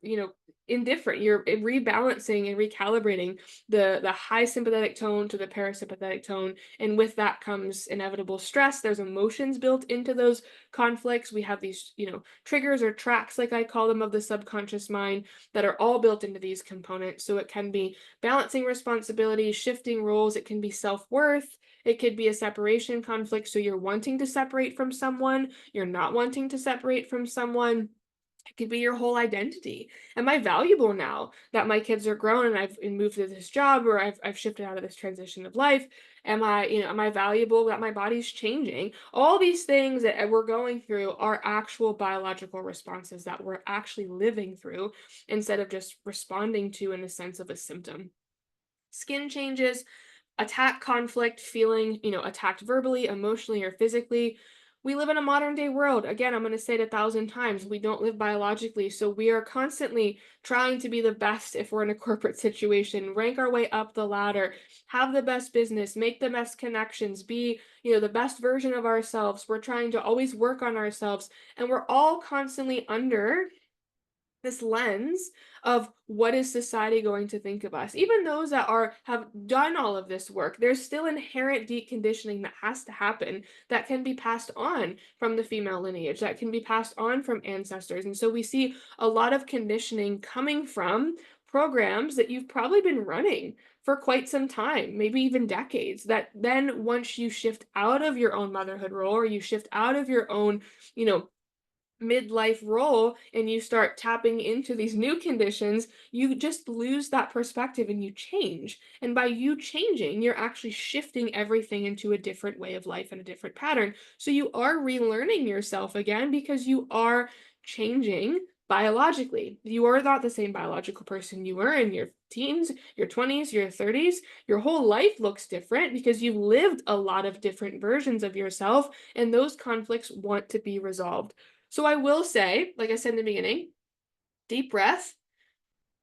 A: indifferent. You're rebalancing and recalibrating the high sympathetic tone to the parasympathetic tone. And with that comes inevitable stress. There's emotions built into those conflicts. We have these, triggers or tracks, like I call them, of the subconscious mind that are all built into these components. So it can be balancing responsibilities, shifting roles, it can be self-worth. It could be a separation conflict. So you're wanting to separate from someone, you're not wanting to separate from someone. It could be your whole identity. Am I valuable now that my kids are grown and I've moved to this job or I've shifted out of this transition of life? Am I valuable that my body's changing? All these things that we're going through are actual biological responses that we're actually living through instead of just responding to in the sense of a symptom. Skin changes, attack conflict, feeling, attacked verbally, emotionally, or physically. We live in a modern day world. Again, I'm going to say it 1,000 times. We don't live biologically. So we are constantly trying to be the best if we're in a corporate situation, rank our way up the ladder, have the best business, make the best connections, be, the best version of ourselves. We're trying to always work on ourselves. And we're all constantly under this lens of what is society going to think of us. Even those that have done all of this work, there's still inherent deep conditioning that has to happen that can be passed on from the female lineage, that can be passed on from ancestors. And so we see a lot of conditioning coming from programs that you've probably been running for quite some time, maybe even decades, that then once you shift out of your own motherhood role or you shift out of your own, you know, midlife role and you start tapping into these new conditions, you just lose that perspective and you change. And by you changing, you're actually shifting everything into a different way of life and a different pattern. So you are relearning yourself again because you are changing biologically. You are not the same biological person you were in your teens, your 20s, your 30s. Your whole life looks different because you've lived a lot of different versions of yourself, and those conflicts want to be resolved. So I will say, like I said in the beginning, deep breath.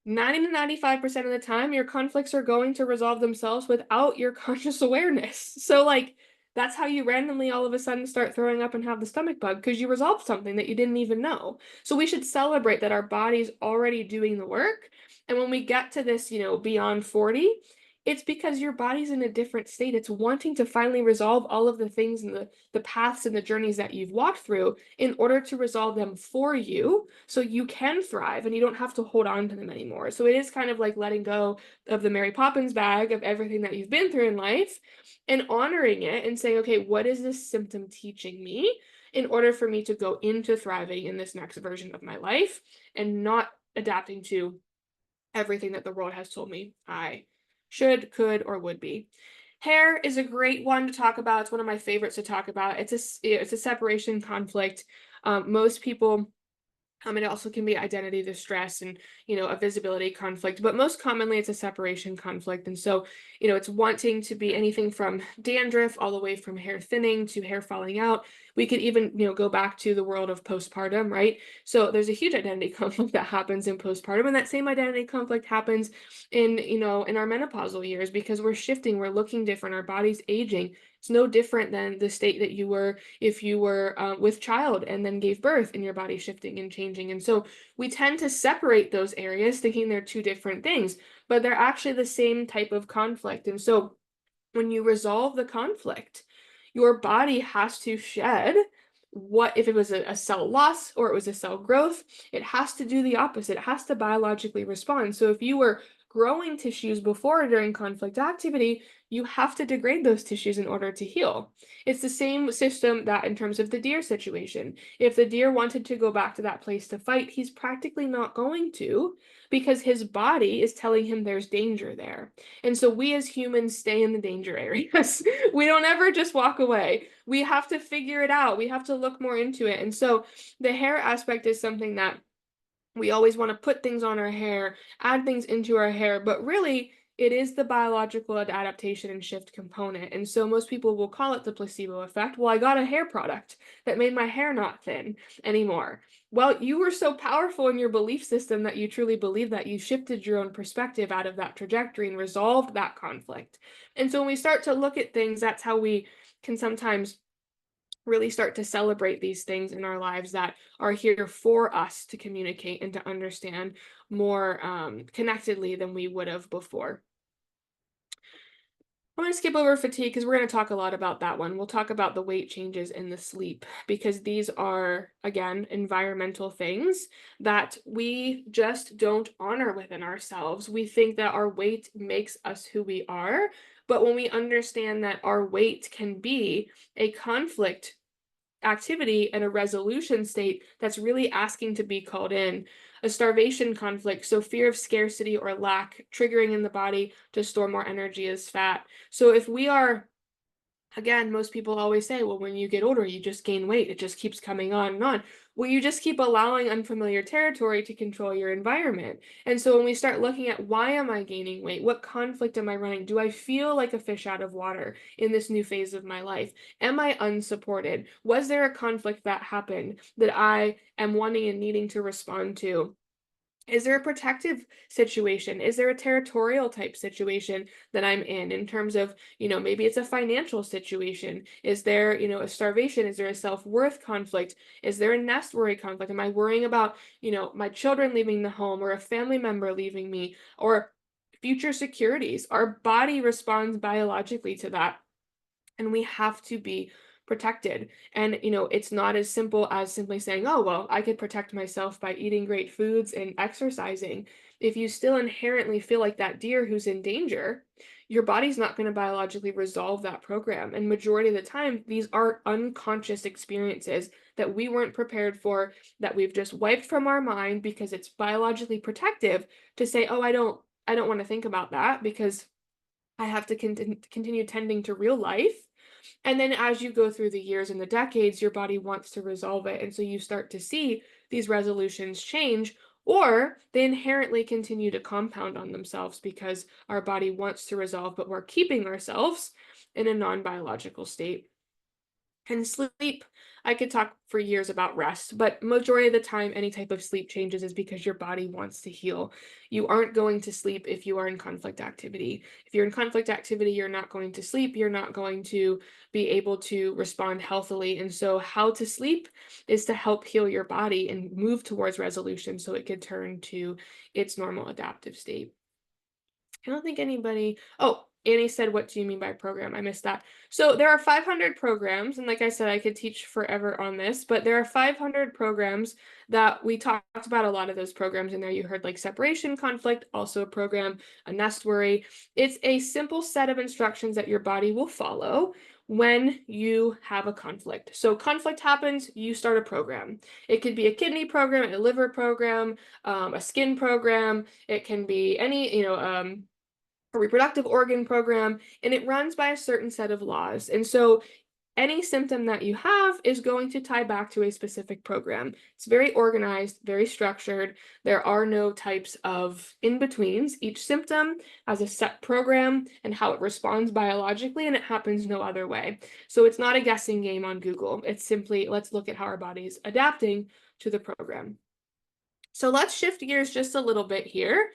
A: 90 to 95% of the time, your conflicts are going to resolve themselves without your conscious awareness. So, like, that's how you randomly all of a sudden start throwing up and have the stomach bug because you resolved something that you didn't even know. So, we should celebrate that our body's already doing the work. And when we get to this, beyond 40, it's because your body's in a different state. It's wanting to finally resolve all of the things and the paths and the journeys that you've walked through in order to resolve them for you so you can thrive and you don't have to hold on to them anymore. So it is kind of like letting go of the Mary Poppins bag of everything that you've been through in life and honoring it and saying, okay, what is this symptom teaching me in order for me to go into thriving in this next version of my life and not adapting to everything that the world has told me I should, could, or would be. Hair is a great one to talk about. It's one of my favorites to talk about. It's a separation conflict. Most people, it also can be identity distress and, a visibility conflict, but most commonly it's a separation conflict. And so, it's wanting to be anything from dandruff all the way from hair thinning to hair falling out. We could even, go back to the world of postpartum, right? So there's a huge identity conflict that happens in postpartum, and that same identity conflict happens in our menopausal years because we're shifting, we're looking different, our body's aging. It's no different than the state that you were if you were with child and then gave birth and your body shifting and changing. And so we tend to separate those areas thinking they're two different things, but they're actually the same type of conflict. And so when you resolve the conflict, your body has to shed what if it was a cell loss or it was a cell growth, it has to do the opposite. It has to biologically respond. So if you were growing tissues before or during conflict activity, you have to degrade those tissues in order to heal. It's the same system that in terms of the deer situation. If the deer wanted to go back to that place to fight, he's practically not going to because his body is telling him there's danger there. And so we as humans stay in the danger areas. We don't ever just walk away. We have to figure it out. We have to look more into it. And so the hair aspect is something that we always want to put things on our hair, add things into our hair, but really it is the biological adaptation and shift component. And so most people will call it the placebo effect. Well, I got a hair product that made my hair not thin anymore. Well, you were so powerful in your belief system that you truly believe that you shifted your own perspective out of that trajectory and resolved that conflict. And so when we start to look at things, that's how we can sometimes really start to celebrate these things in our lives that are here for us to communicate and to understand more connectedly than we would have before. I'm going to skip over fatigue because we're going to talk a lot about that one. We'll talk about the weight changes and the sleep because these are, again, environmental things that we just don't honor within ourselves. We think that our weight makes us who we are, but when we understand that our weight can be a conflict activity and a resolution state that's really asking to be called in. A starvation conflict, so fear of scarcity or lack, triggering in the body to store more energy as fat. So if we are, again, most people always say, well, when you get older, you just gain weight. It just keeps coming on and on. Well, you just keep allowing unfamiliar territory to control your environment. And so when we start looking at why am I gaining weight? What conflict am I running? Do I feel like a fish out of water in this new phase of my life? Am I unsupported? Was there a conflict that happened that I am wanting and needing to respond to? Is there a protective situation? Is there a territorial type situation that I'm in terms of, maybe it's a financial situation? Is there, a starvation? Is there a self-worth conflict? Is there a nest worry conflict? Am I worrying about, my children leaving the home or a family member leaving me or future securities? Our body responds biologically to that. And we have to be protected. And, it's not as simple as simply saying, oh, well, I could protect myself by eating great foods and exercising. If you still inherently feel like that deer who's in danger, your body's not going to biologically resolve that program. And majority of the time, these are unconscious experiences that we weren't prepared for, that we've just wiped from our mind because it's biologically protective to say, oh, I don't want to think about that because I have to continue tending to real life. And then as you go through the years and the decades, your body wants to resolve it. And so you start to see these resolutions change, or they inherently continue to compound on themselves because our body wants to resolve, but we're keeping ourselves in a non-biological state. And sleep, I could talk for years about rest, but majority of the time, any type of sleep changes is because your body wants to heal. You aren't going to sleep if you are in conflict activity. If you're in conflict activity, you're not going to sleep. You're not going to be able to respond healthily. And so how to sleep is to help heal your body and move towards resolution so it could turn to its normal adaptive state. I don't think anybody, oh, Annie said, what do you mean by program? I missed that. So there are 500 programs, and like I said, I could teach forever on this, but there are 500 programs that we talked about. A lot of those programs in there. You heard like separation conflict, also a program, a nest worry. It's a simple set of instructions that your body will follow when you have a conflict. So conflict happens, you start a program. It could be a kidney program, a liver program, a skin program. It can be any, a reproductive organ program, and it runs by a certain set of laws. And so any symptom that you have is going to tie back to a specific program. It's very organized, very structured. There are no types of in-betweens. Each symptom has a set program and how it responds biologically, and it happens no other way. So it's not a guessing game on Google. It's simply, let's look at how our body's adapting to the program. So let's shift gears just a little bit here,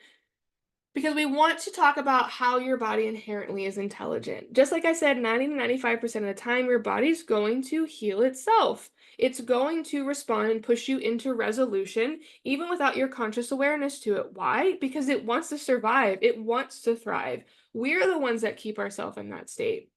A: because we want to talk about how your body inherently is intelligent. Just like I said, 90 to 95% of the time, your body's going to heal itself. It's going to respond and push you into resolution, even without your conscious awareness to it. Why? Because it wants to survive. It wants to thrive. We're the ones that keep ourselves in that state.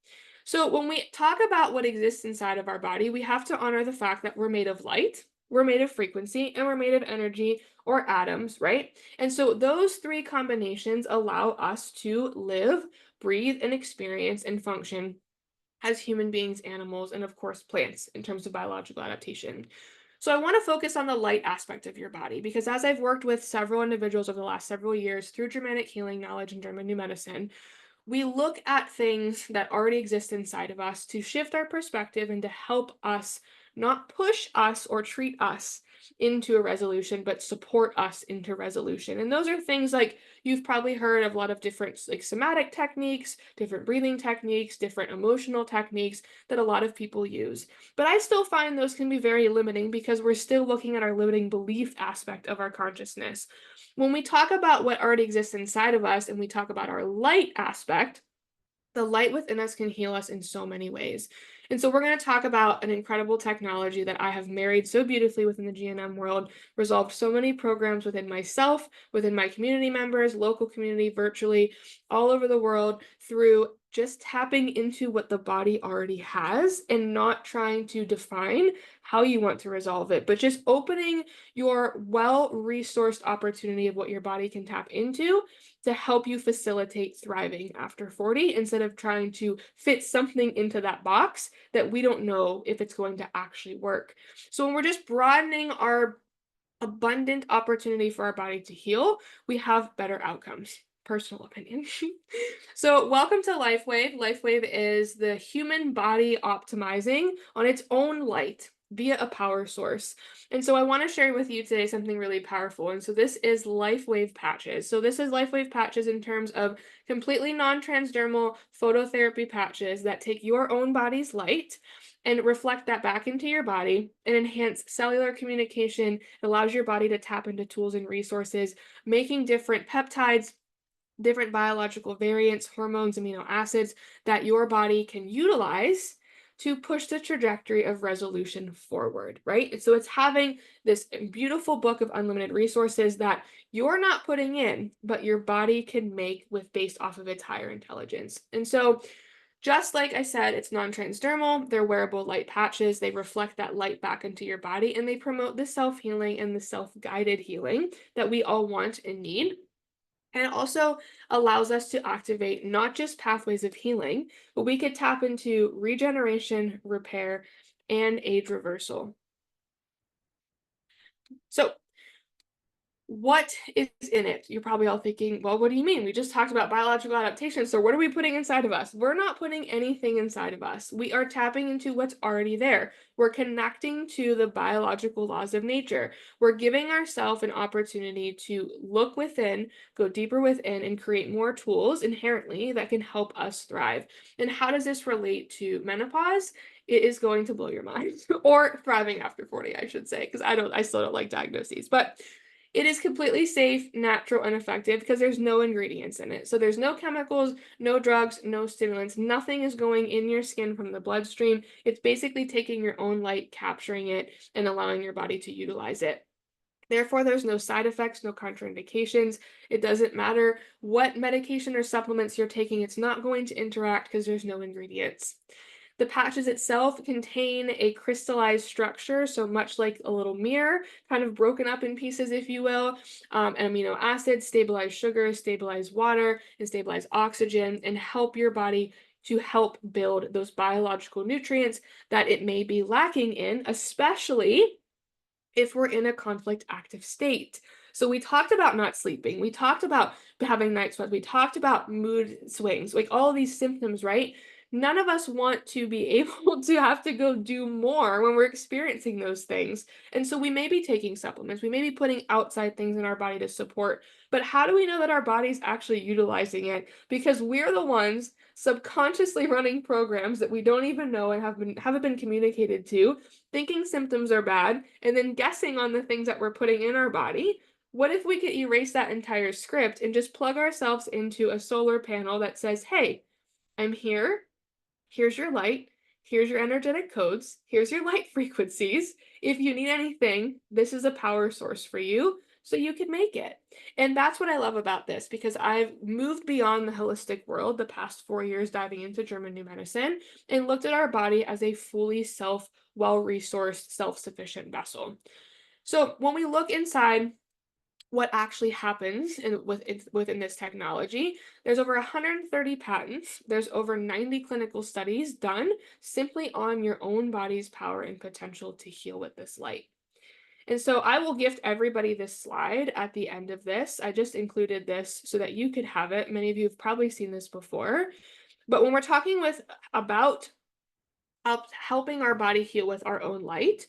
A: So when we talk about what exists inside of our body, we have to honor the fact that we're made of light, we're made of frequency, and we're made of energy or atoms, right? And so those three combinations allow us to live, breathe, and experience and function as human beings, animals, and of course, plants in terms of biological adaptation. So, I want to focus on the light aspect of your body because as I've worked with several individuals over the last several years through Germanic healing knowledge and German new medicine, we look at things that already exist inside of us to shift our perspective and to help us not push us or treat us into a resolution, but support us into resolution. And those are things like you've probably heard of a lot of different like somatic techniques, different breathing techniques, different emotional techniques that a lot of people use. But I still find those can be very limiting because we're still looking at our limiting belief aspect of our consciousness. When we talk about what already exists inside of us and we talk about our light aspect, the light within us can heal us in so many ways. And so we're going to talk about an incredible technology that I have married so beautifully within the GNM world, resolved so many programs within myself, within my community members, local community, virtually, all over the world through just tapping into what the body already has and not trying to define how you want to resolve it, but just opening your well-resourced opportunity of what your body can tap into to help you facilitate thriving after 40 instead of trying to fit something into that box that we don't know if it's going to actually work. So when we're just broadening our abundant opportunity for our body to heal, we have better outcomes. Personal opinion. So, welcome to LifeWave. LifeWave is the human body optimizing on its own light via a power source. And so, I want to share with you today something really powerful. And so, this is LifeWave patches. So, this is LifeWave patches in terms of completely non transdermal phototherapy patches that take your own body's light and reflect that back into your body and enhance cellular communication. It allows your body to tap into tools and resources, making different peptides, different biological variants, hormones, amino acids that your body can utilize to push the trajectory of resolution forward, right? And so it's having this beautiful book of unlimited resources that you're not putting in, but your body can make with based off of its higher intelligence. And so just like I said, it's non-transdermal, they're wearable light patches, they reflect that light back into your body, and they promote the self-healing and the self-guided healing that we all want and need. And it also allows us to activate not just pathways of healing, but we could tap into regeneration, repair, and age reversal. So, what is in it? You're probably all thinking, well, what do you mean? We just talked about biological adaptation. So, what are we putting inside of us? We're not putting anything inside of us. We are tapping into what's already there. We're connecting to the biological laws of nature. We're giving ourselves an opportunity to look within, go deeper within, and create more tools inherently that can help us thrive. And how does this relate to menopause? It is going to blow your mind, or thriving after 40, I should say, because I still don't like diagnoses. But it is completely safe, natural, and effective because there's no ingredients in it. So there's no chemicals, no drugs, no stimulants. Nothing is going in your skin from the bloodstream. It's basically taking your own light, capturing it, and allowing your body to utilize it. Therefore, there's no side effects, no contraindications. It doesn't matter what medication or supplements you're taking, it's not going to interact because there's no ingredients. The patches itself contain a crystallized structure, so much like a little mirror, kind of broken up in pieces, if you will, and amino acids, stabilize sugar, stabilize water, and stabilize oxygen, and help your body to help build those biological nutrients that it may be lacking in, especially if we're in a conflict active state. So we talked about not sleeping. We talked about having night sweats. We talked about mood swings, like all of these symptoms, right? None of us want to be able to have to go do more when we're experiencing those things. And so we may be taking supplements. We may be putting outside things in our body to support. But how do we know that our body's actually utilizing it? Because we're the ones subconsciously running programs that we don't even know and haven't been communicated to, thinking symptoms are bad, and then guessing on the things that we're putting in our body. What if we could erase that entire script and just plug ourselves into a solar panel that says, hey, I'm here. Here's your light. Here's your energetic codes. Here's your light frequencies. If you need anything, this is a power source for you so you could make it. And that's what I love about this, because I've moved beyond the holistic world the past 4 years diving into German new medicine and looked at our body as a fully well-resourced, self-sufficient vessel. So when we look inside what actually happens within this technology, there's over 130 patents, there's over 90 clinical studies done simply on your own body's power and potential to heal with this light. And so I will gift everybody this slide at the end of this. I just included this so that you could have it. Many of you have probably seen this before. But when we're talking about helping our body heal with our own light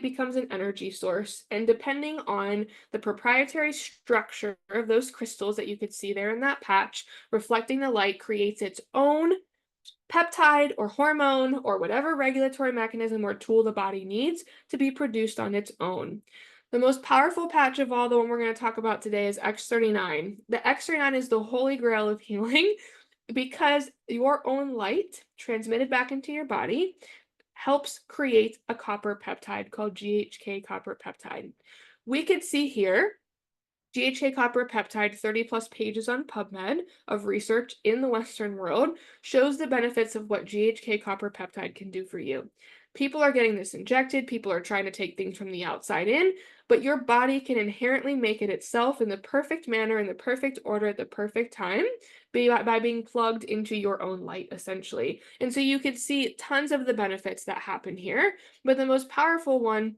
A: becomes an energy source. And depending on the proprietary structure of those crystals that you could see there in that patch, reflecting the light creates its own peptide or hormone or whatever regulatory mechanism or tool the body needs to be produced on its own. The most powerful patch of all, the one we're going to talk about today, is X39. The X39 is the holy grail of healing because your own light transmitted back into your body helps create a copper peptide called GHK copper peptide. We could see here GHK copper peptide, 30 plus pages on PubMed of research in the Western world, shows the benefits of what GHK copper peptide can do for you. People are getting this injected, people are trying to take things from the outside in, but your body can inherently make it itself in the perfect manner, in the perfect order, at the perfect time, by being plugged into your own light, essentially. And so you could see tons of the benefits that happen here, but the most powerful one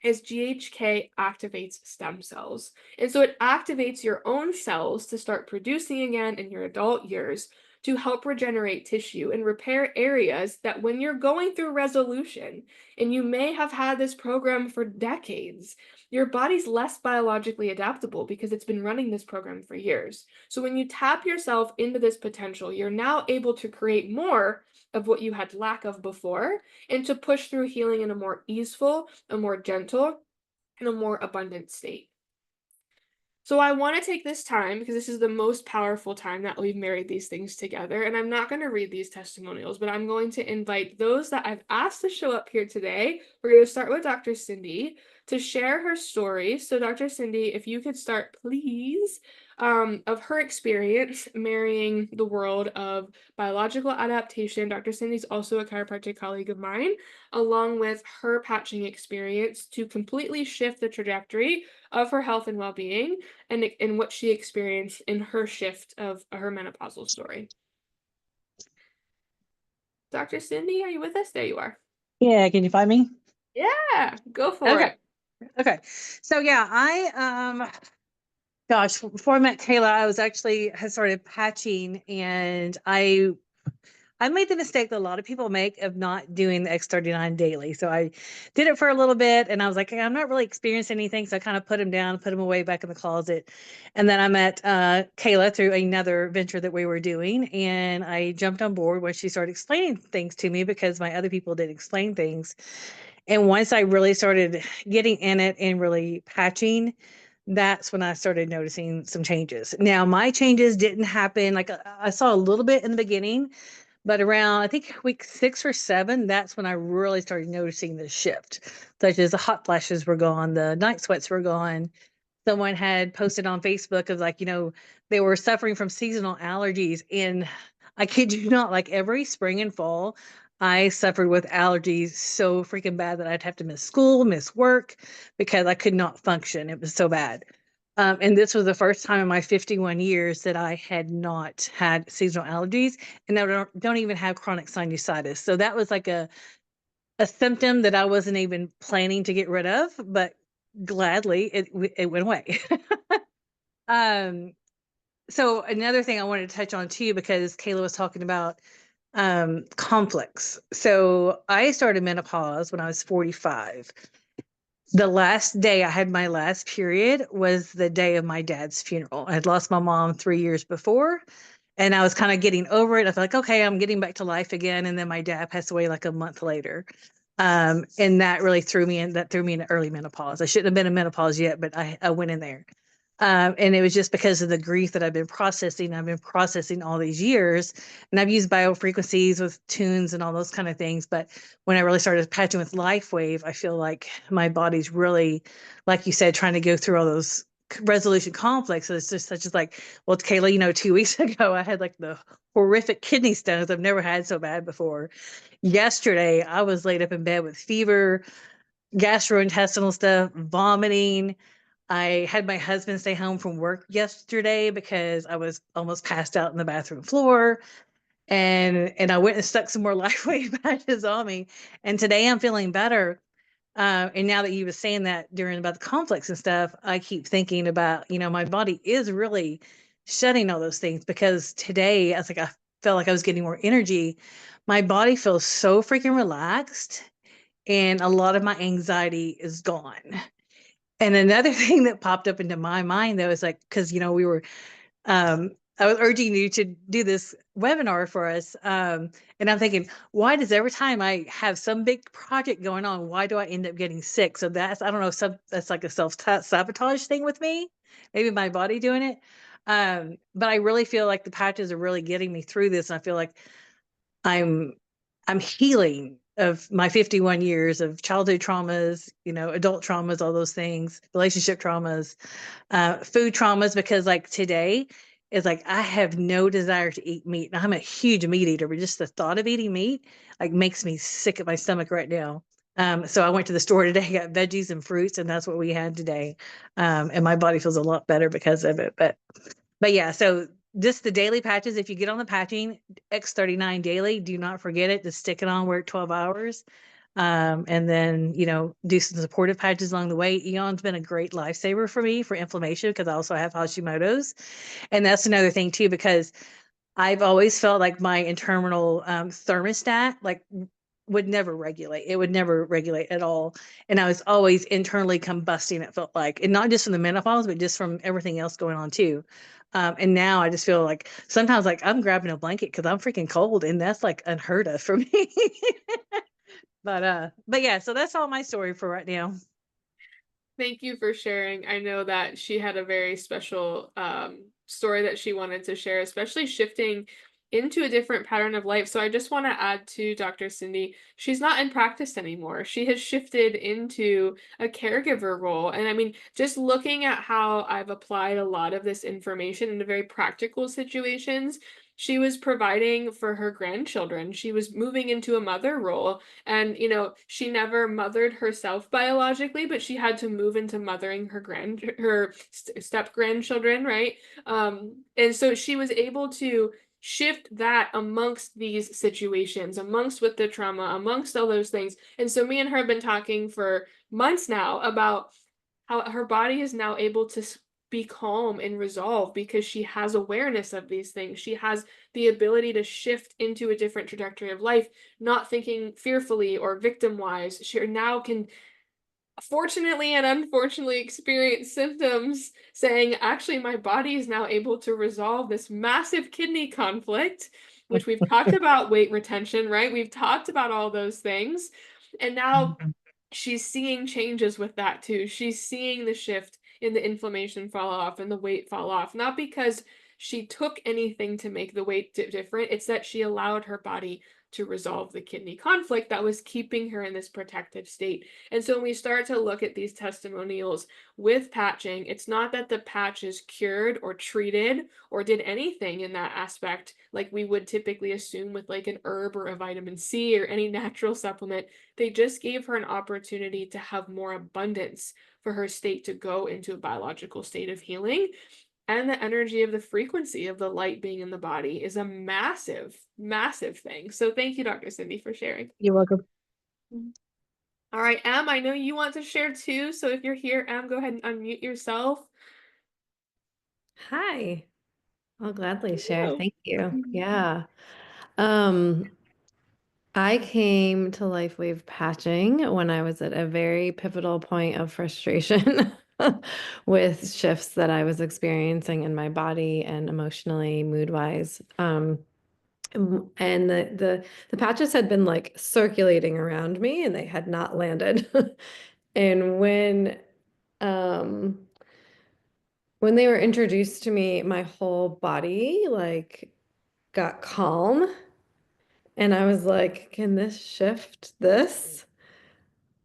A: is GHK activates stem cells. And so it activates your own cells to start producing again in your adult years to help regenerate tissue and repair areas that when you're going through resolution, and you may have had this program for decades, your body's less biologically adaptable because it's been running this program for years. So when you tap yourself into this potential, you're now able to create more of what you had lack of before and to push through healing in a more easeful, a more gentle, and a more abundant state. So I want to take this time because this is the most powerful time that we've married these things together. And I'm not going to read these testimonials, but I'm going to invite those that I've asked to show up here today. We're going to start with Dr. Cindy to share her story. So Dr. Cindy, if you could start, please, of her experience marrying the world of biological adaptation. Dr. Cindy's also a chiropractic colleague of mine, along with her patching experience to completely shift the trajectory of her health and well-being and what she experienced in her shift of her menopausal story. Dr. Cindy, are you with us? There you are.
B: Yeah, can you find me?
A: Yeah, go for it.
B: Okay. So yeah, gosh, before I met Kayla, I had started patching, and I made the mistake that a lot of people make of not doing the X39 daily. So I did it for a little bit, and I was like, hey, I'm not really experiencing anything. So I kind of put them down, put them away back in the closet. And then I met Kayla through another venture that we were doing, and I jumped on board when she started explaining things to me because my other people didn't explain things. And once I really started getting in it and really patching, that's when I started noticing some changes. Now, my changes didn't happen, like I saw a little bit in the beginning, but around, I think, week 6 or 7, that's when I really started noticing the shift, such as the hot flashes were gone, the night sweats were gone. Someone had posted on Facebook of like, they were suffering from seasonal allergies. And I kid you not, like every spring and fall, I suffered with allergies so freaking bad that I'd have to miss school, miss work because I could not function. It was so bad. And this was the first time in my 51 years that I had not had seasonal allergies, and I don't even have chronic sinusitis. So that was like a symptom that I wasn't even planning to get rid of, but gladly it went away. So another thing I wanted to touch on too, because Kayla was talking about conflicts. So I started menopause when I was 45. The last day I had my last period was the day of my dad's funeral. I had lost my mom 3 years before, and I was kind of getting over it. I felt like, okay, I'm getting back to life again. And then my dad passed away like a month later. And that really threw me into early menopause. I shouldn't have been in menopause yet, but I went in there. And it was just because of the grief that I've been processing. I've been processing all these years, and I've used biofrequencies with tunes and all those kind of things. But when I really started patching with LifeWave, I feel like my body's really, like you said, trying to go through all those resolution conflicts. So it's just such as like, well, Kayla, 2 weeks ago, I had like the horrific kidney stones I've never had so bad before. Yesterday, I was laid up in bed with fever, gastrointestinal stuff, vomiting. I had my husband stay home from work yesterday because I was almost passed out in the bathroom floor. And I went and stuck some more LifeWave patches on me. And today I'm feeling better. And now that you were saying that during about the conflicts and stuff, I keep thinking about, my body is really shedding all those things, because today I felt like I was getting more energy. My body feels so freaking relaxed, and a lot of my anxiety is gone. And another thing that popped up into my mind though is like, because we were I was urging you to do this webinar for us. And I'm thinking, why does every time I have some big project going on, why do I end up getting sick? So I don't know, that's like a self-sabotage thing with me, maybe my body doing it. But I really feel like the patches are really getting me through this. And I feel like I'm I'm healing of my 51 years of childhood traumas, adult traumas, all those things, relationship traumas, food traumas, because like today is like I have no desire to eat meat. Now I'm a huge meat eater, but just the thought of eating meat like makes me sick at my stomach right now. So I went to the store today, got veggies and fruits, and that's what we had today. And my body feels a lot better because of it. But yeah, so just the daily patches. If you get on the patching X39 daily, do not forget it. Just stick it on, work 12 hours. And then, do some supportive patches along the way. Eon's been a great lifesaver for me for inflammation, because I also have Hashimoto's. And that's another thing too, because I've always felt like my internal thermostat would never regulate. It would never regulate at all. And I was always internally combusting, it felt like. And not just from the menopause, but just from everything else going on too. And now I just feel like sometimes like I'm grabbing a blanket because I'm freaking cold, and that's like unheard of for me. But yeah, so that's all my story for right now.
A: Thank you for sharing. I know that she had a very special story that she wanted to share, especially shifting into a different pattern of life. So I just want to add to Dr. Cindy, she's not in practice anymore. She has shifted into a caregiver role. And I mean, just looking at how I've applied a lot of this information into very practical situations, she was providing for her grandchildren. She was moving into a mother role. And, she never mothered herself biologically, but she had to move into mothering her step grandchildren, right? And so she was able to shift that amongst these situations, amongst with the trauma, amongst all those things. And so me and her have been talking for months now about how her body is now able to be calm and resolve because she has awareness of these things. She has the ability to shift into a different trajectory of life, not thinking fearfully or victim wise. She now can fortunately and unfortunately experience symptoms saying, actually, my body is now able to resolve this massive kidney conflict, which we've talked about weight retention, right? We've talked about all those things. And now she's seeing changes with that too. She's seeing the shift in the inflammation fall off and the weight fall off, not because she took anything to make the weight different. It's that she allowed her body to resolve the kidney conflict that was keeping her in this protective state. And so when we start to look at these testimonials with patching, it's not that the patch is cured or treated or did anything in that aspect like we would typically assume with like an herb or a vitamin C or any natural supplement. They just gave her an opportunity to have more abundance for her state to go into a biological state of healing. And the energy of the frequency of the light being in the body is a massive, massive thing. So thank you, Dr. Cindy, for sharing.
B: You're welcome.
A: All right, Em, I know you want to share too. So if you're here, Em, go ahead and unmute yourself.
C: Hi, I'll gladly share.
A: Hello.
C: Thank you. Yeah. Um, I came to LifeWave patching when I was at a very pivotal point of frustration with shifts that I was experiencing in my body and emotionally, mood-wise. And the patches had been like circulating around me and they had not landed. And when um when they were introduced to me, my whole body like got calm. And I was like, can this shift this?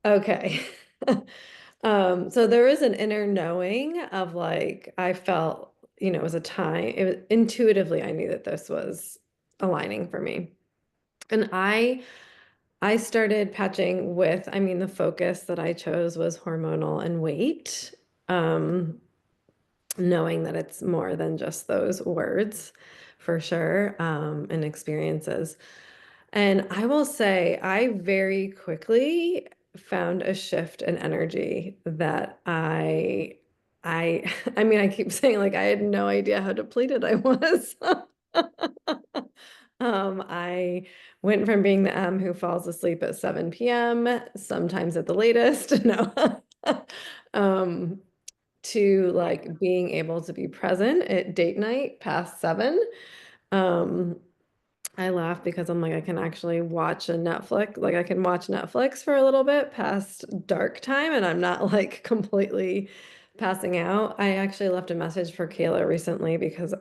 C: Okay. So there was an inner knowing of like, I felt, it was a time, it was intuitively, I knew that this was aligning for me. And I started patching with, I mean, the focus that I chose was hormonal and weight, knowing that it's more than just those words for sure, and experiences. And I will say, I very quickly found a shift in energy that I mean, I keep saying like I had no idea how depleted I was. I went from being the M who falls asleep at 7 p.m., sometimes at the latest, no, to like being able to be present at date night past 7. Um, I laugh because I'm like, I can actually watch a Netflix, like I can watch Netflix for a little bit past dark time and I'm not like completely passing out. I actually left a message for Kayla recently because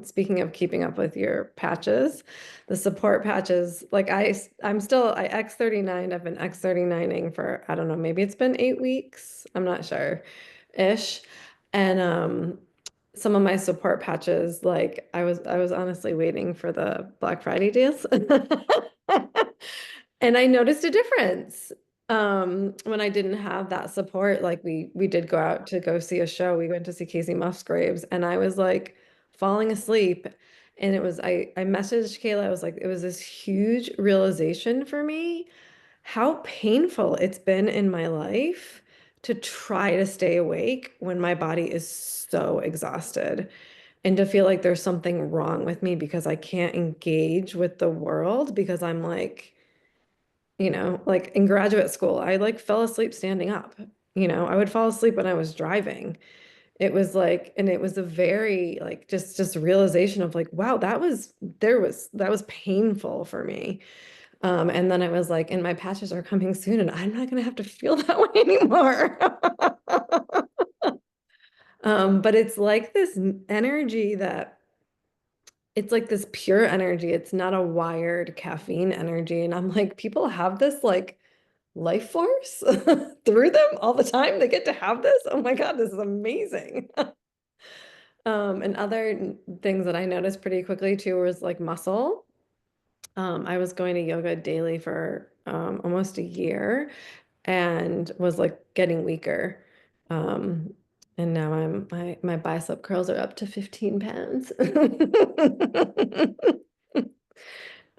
C: speaking of keeping up with your patches, the support patches, like I'm still, I X39, I've been X39ing for, I don't know, maybe it's been 8 weeks. I'm not sure ish. And some of my support patches, like I was honestly waiting for the Black Friday deals. And I noticed a difference when I didn't have that support. Like we did go out to go see a show. We went to see Casey Musgraves and I was like falling asleep. And it was I messaged Kayla, I was like, it was this huge realization for me how painful it's been in my life to try to stay awake when my body is so exhausted and to feel like there's something wrong with me because I can't engage with the world because I'm like, like in graduate school, I like fell asleep standing up. I would fall asleep when I was driving. It was like, and it was a very like just realization of like, wow, that was painful for me. And then I was like, and my patches are coming soon, and I'm not gonna have to feel that way anymore. But it's like this energy that it's like this pure energy. It's not a wired caffeine energy. And I'm like, people have this like life force through them all the time. They get to have this. Oh my God, this is amazing. And other things that I noticed pretty quickly too was like muscle. I was going to yoga daily for almost a year and was like getting weaker. Um, and now my bicep curls are up to 15 pounds.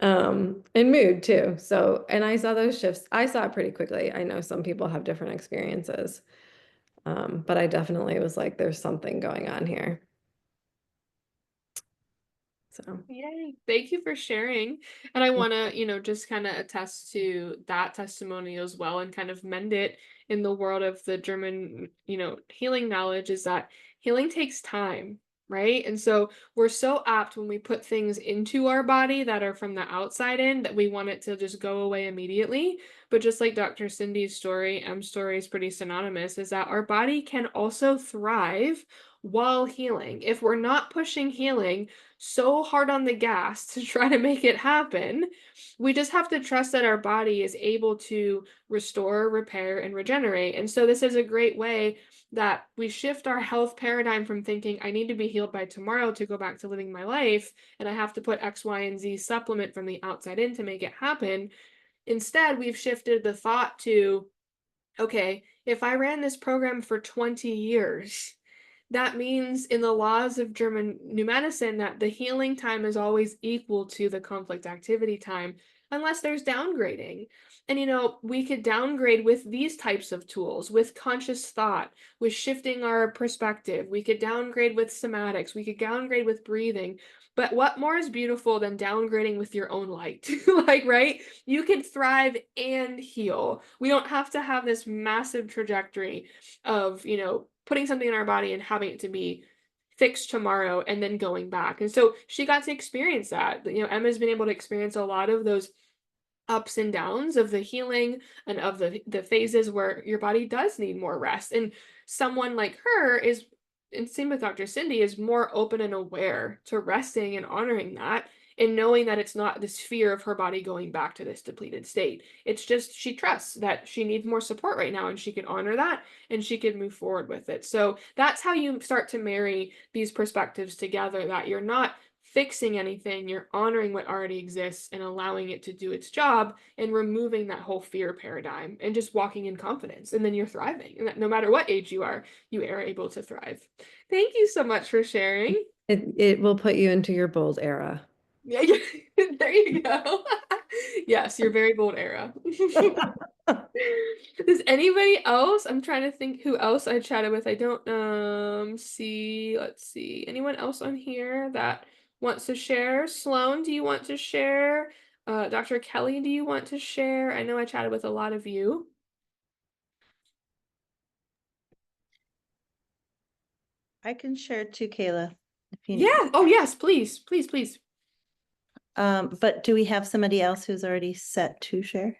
C: And mood too. So, and I saw those shifts. I saw it pretty quickly. I know some people have different experiences. But I definitely was like, there's something going on here. So,
A: Yay. Thank you for sharing. And I want to, just kind of attest to that testimonial as well and kind of mend it in the world of the German, healing knowledge is that healing takes time, right? And so we're so apt when we put things into our body that are from the outside in that we want it to just go away immediately. But just like Dr. Cindy's story, M's story is pretty synonymous, is that our body can also thrive while healing. If we're not pushing healing so hard on the gas to try to make it happen, we just have to trust that our body is able to restore, repair, and regenerate. And so this is a great way that we shift our health paradigm from thinking I need to be healed by tomorrow to go back to living my life, and I have to put X, Y, and Z supplement from the outside in to make it happen. Instead, we've shifted the thought to, okay, if I ran this program for 20 years, that means in the laws of German new medicine that the healing time is always equal to the conflict activity time, unless there's downgrading. And we could downgrade with these types of tools, with conscious thought, with shifting our perspective. We could downgrade with somatics. We could downgrade with breathing. But what more is beautiful than downgrading with your own light? Like, right? You can thrive and heal. We don't have to have this massive trajectory of, putting something in our body and having it to be fixed tomorrow and then going back. And so she got to experience that. Emma's been able to experience a lot of those ups and downs of the healing and of the phases where your body does need more rest. And someone like her is and same with Dr. Cindy, is more open and aware to resting and honoring that, and knowing that it's not this fear of her body going back to this depleted state. It's just she trusts that she needs more support right now, and she can honor that, and she can move forward with it. So that's how you start to marry these perspectives together, that you're not fixing anything, you're honoring what already exists and allowing it to do its job, and removing that whole fear paradigm and just walking in confidence. And then you're thriving. And that no matter what age you are able to thrive. Thank you so much for sharing.
C: It will put you into your bold era.
A: Yeah, there you go. Yes, your very bold era. Does anybody else? I'm trying to think who else I chatted with. I don't see. Let's see. Anyone else on here that wants to share? Sloan, do you want to share? Dr. Kelly, do you want to share? I know I chatted with a lot of you.
D: I can share too, Kayla, if you
A: Yeah.
D: need.
A: Oh, yes, please, please, please.
D: But do we have somebody else who's already set to share?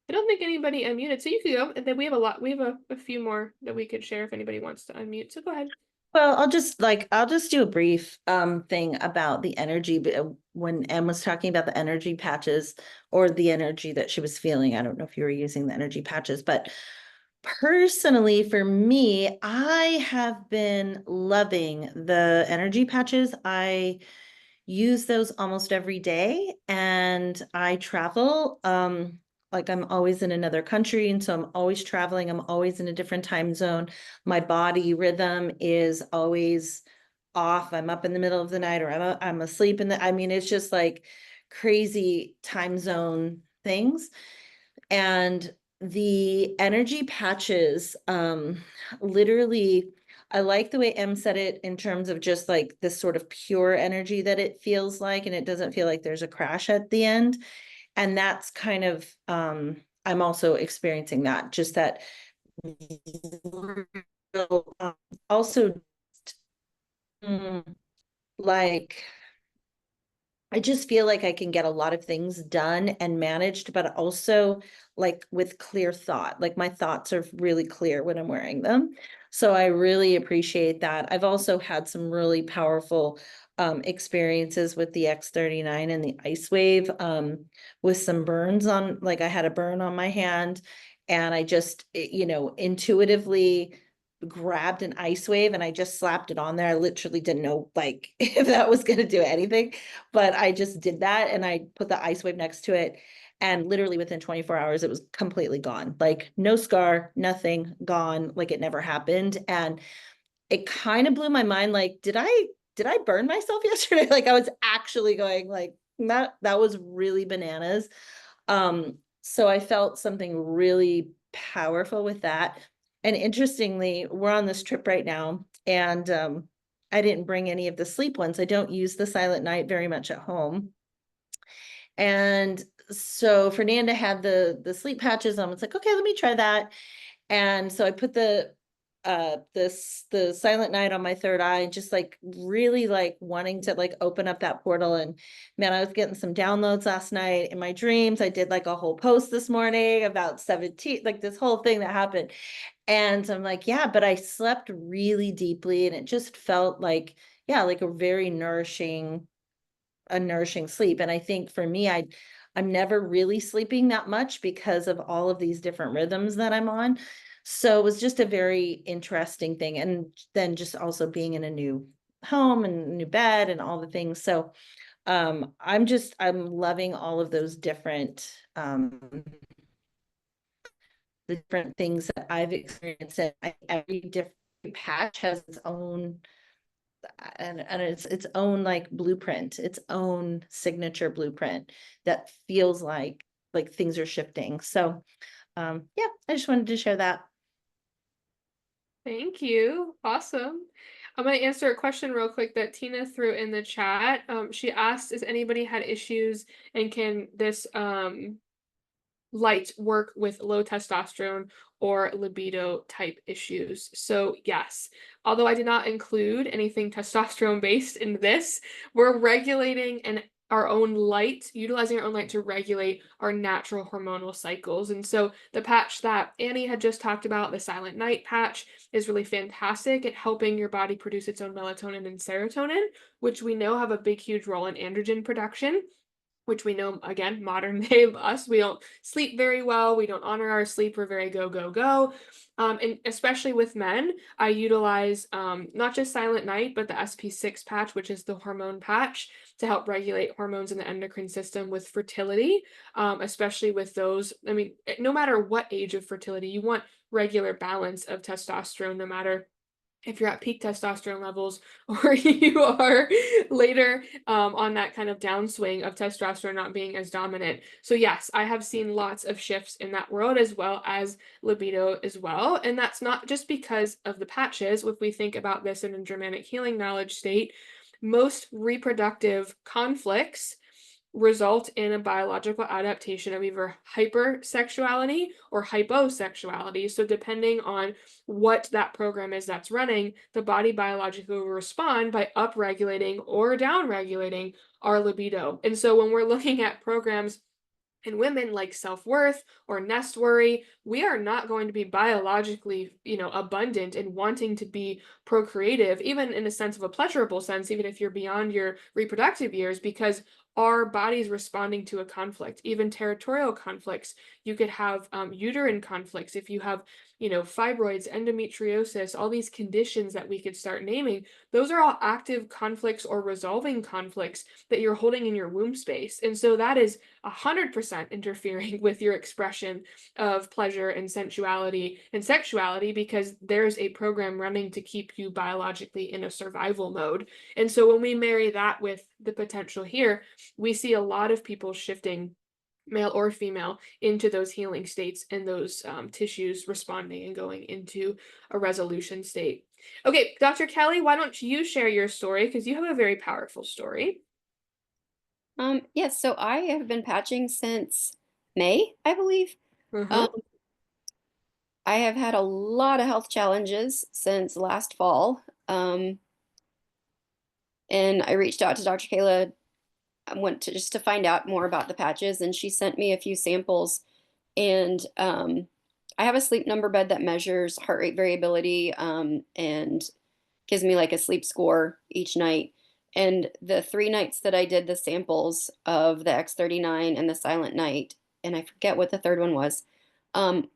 A: I don't think anybody unmuted, so you could go. And then we have a lot. We have a few more that we could share if anybody wants to unmute. So go ahead.
D: Well, I'll just do a brief thing about the energy. When Em was talking about the energy patches or the energy that she was feeling, I don't know if you were using the energy patches, but personally for me, I have been loving the energy patches. I use those almost every day, and I travel. Like I'm always in another country, and so I'm always traveling. I'm always in a different time zone. My body rhythm is always off. I'm up in the middle of the night, or I'm asleep in the. I mean, it's just like crazy time zone things. And the energy patches, literally, I like the way Em said it in terms of just like this sort of pure energy that it feels like, and it doesn't feel like there's a crash at the end. And that's kind of, I'm also experiencing that, just that also, like, I just feel like I can get a lot of things done and managed, but also like with clear thought. Like my thoughts are really clear when I'm wearing them. So I really appreciate that. I've also had some really powerful experiences with the X39 and the LifeWave, with some burns on, like I had a burn on my hand, and I just, intuitively grabbed an LifeWave and I just slapped it on there. I literally didn't know like if that was going to do anything, but I just did that, and I put the LifeWave next to it, and literally within 24 hours it was completely gone. Like no scar, nothing, gone, like it never happened. And it kind of blew my mind, like did I burn myself yesterday? Like I was actually going like that was really bananas. So I felt something really powerful with that. And interestingly, we're on this trip right now, and I didn't bring any of the sleep ones. I don't use the Silent Night very much at home. And so Fernanda had the sleep patches on. It's like, okay, let me try that. And so I put the Silent Night on my third eye, and just like really like wanting to like open up that portal. And man, I was getting some downloads last night in my dreams. I did like a whole post this morning about 17, like this whole thing that happened. And I'm like, yeah, but I slept really deeply, and it just felt like, yeah, like a nourishing sleep. And I think for me, I'm never really sleeping that much because of all of these different rhythms that I'm on. So it was just a very interesting thing. And then just also being in a new home and a new bed and all the things. So I'm loving all of those different the different things that I've experienced. And every different patch has its own, and it's its own like blueprint, its own signature blueprint that feels like things are shifting. So yeah, I just wanted to share that.
A: Thank you. Awesome. I'm going to answer a question real quick that Tina threw in the chat. She asked, "Has anybody had issues, and can this light work with low testosterone or libido type issues?" So yes, although I did not include anything testosterone based in this, we're regulating and our own light, utilizing our own light to regulate our natural hormonal cycles. And so the patch that Annie had just talked about, the Silent Night patch, is really fantastic at helping your body produce its own melatonin and serotonin, which we know have a big, huge role in androgen production, which we know, again, modern day us, we don't sleep very well. We don't honor our sleep. We're very go, go, go. And especially with men, I utilize not just Silent Night, but the SP6 patch, which is the hormone patch to help regulate hormones in the endocrine system with fertility, especially with those. I mean, no matter what age of fertility, you want regular balance of testosterone, no matter if you're at peak testosterone levels or you are later on that kind of downswing of testosterone not being as dominant. So yes, I have seen lots of shifts in that world as well as libido as well. And that's not just because of the patches. If we think about this in a Germanic healing knowledge state, most reproductive conflicts result in a biological adaptation of either hypersexuality or hyposexuality. So depending on what that program is that's running, the body biologically will respond by upregulating or downregulating our libido. And so when we're looking at programs in women like self-worth or nest worry, we are not going to be biologically, abundant and wanting to be procreative, even in a sense of a pleasurable sense, even if you're beyond your reproductive years, because our body's responding to a conflict, even territorial conflicts. You could have uterine conflicts if you have, fibroids, endometriosis, all these conditions that we could start naming. Those are all active conflicts or resolving conflicts that you're holding in your womb space. And so that is 100% interfering with your expression of pleasure and sensuality and sexuality, because there's a program running to keep you biologically in a survival mode. And so when we marry that with the potential here, we see a lot of people shifting, male or female, into those healing states and those tissues responding and going into a resolution state. Okay, Dr. Kelly, why don't you share your story, because you have a very powerful story.
E: Yes, so I have been patching since May, I believe. Um, I have had a lot of health challenges since last fall. And I reached out to Dr. Kayla. I went to just to find out more about the patches, and she sent me a few samples. And I have a sleep number bed that measures heart rate variability and gives me like a sleep score each night. And the 3 nights that I did the samples of the X39 and the Silent Night, and I forget what the third one was, um,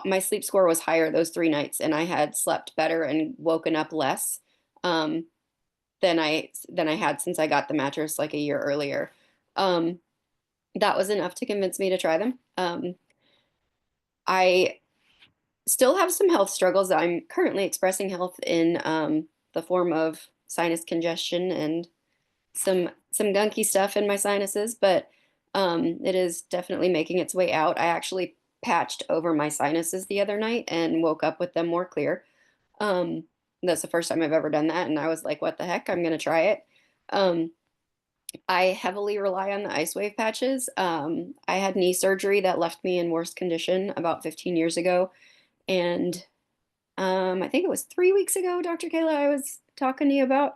E: my sleep score was higher those 3 nights, and I had slept better and woken up less um, than I had since I got the mattress like a year earlier. Um, that was enough to convince me to try them. I still have some health struggles. I'm currently expressing health in the form of sinus congestion and some gunky stuff in my sinuses, but it is definitely making its way out. I actually patched over my sinuses the other night and woke up with them more clear. Um, that's the first time I've ever done that, and I was like, "What the heck? I'm gonna try it." Um, I heavily rely on the LifeWave patches. I had knee surgery that left me in worse condition about 15 years ago, and I think it was 3 weeks ago, Dr. Kayla, I was talking to you about.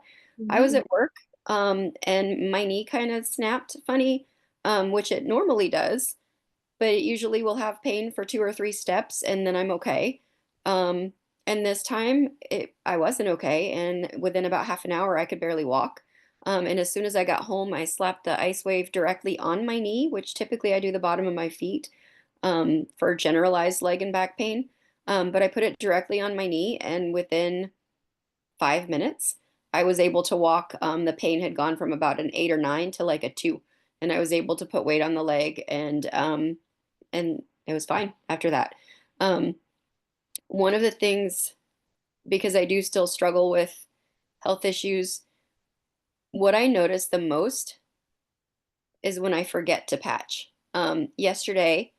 E: I was at work, and my knee kind of snapped funny, which it normally does, but it usually will have pain for 2 or 3 steps, and then I'm okay. Um, and this time, I wasn't okay, and within about half an hour, I could barely walk. And as soon as I got home, I slapped the LifeWave directly on my knee, which typically I do the bottom of my feet for generalized leg and back pain. But I put it directly on my knee, and within 5 minutes, I was able to walk. The pain had gone from about an 8 or 9 to like a 2, and I was able to put weight on the leg, and it was fine after that. Um, one of the things, because I do still struggle with health issues, what I notice the most is when I forget to patch. Yesterday,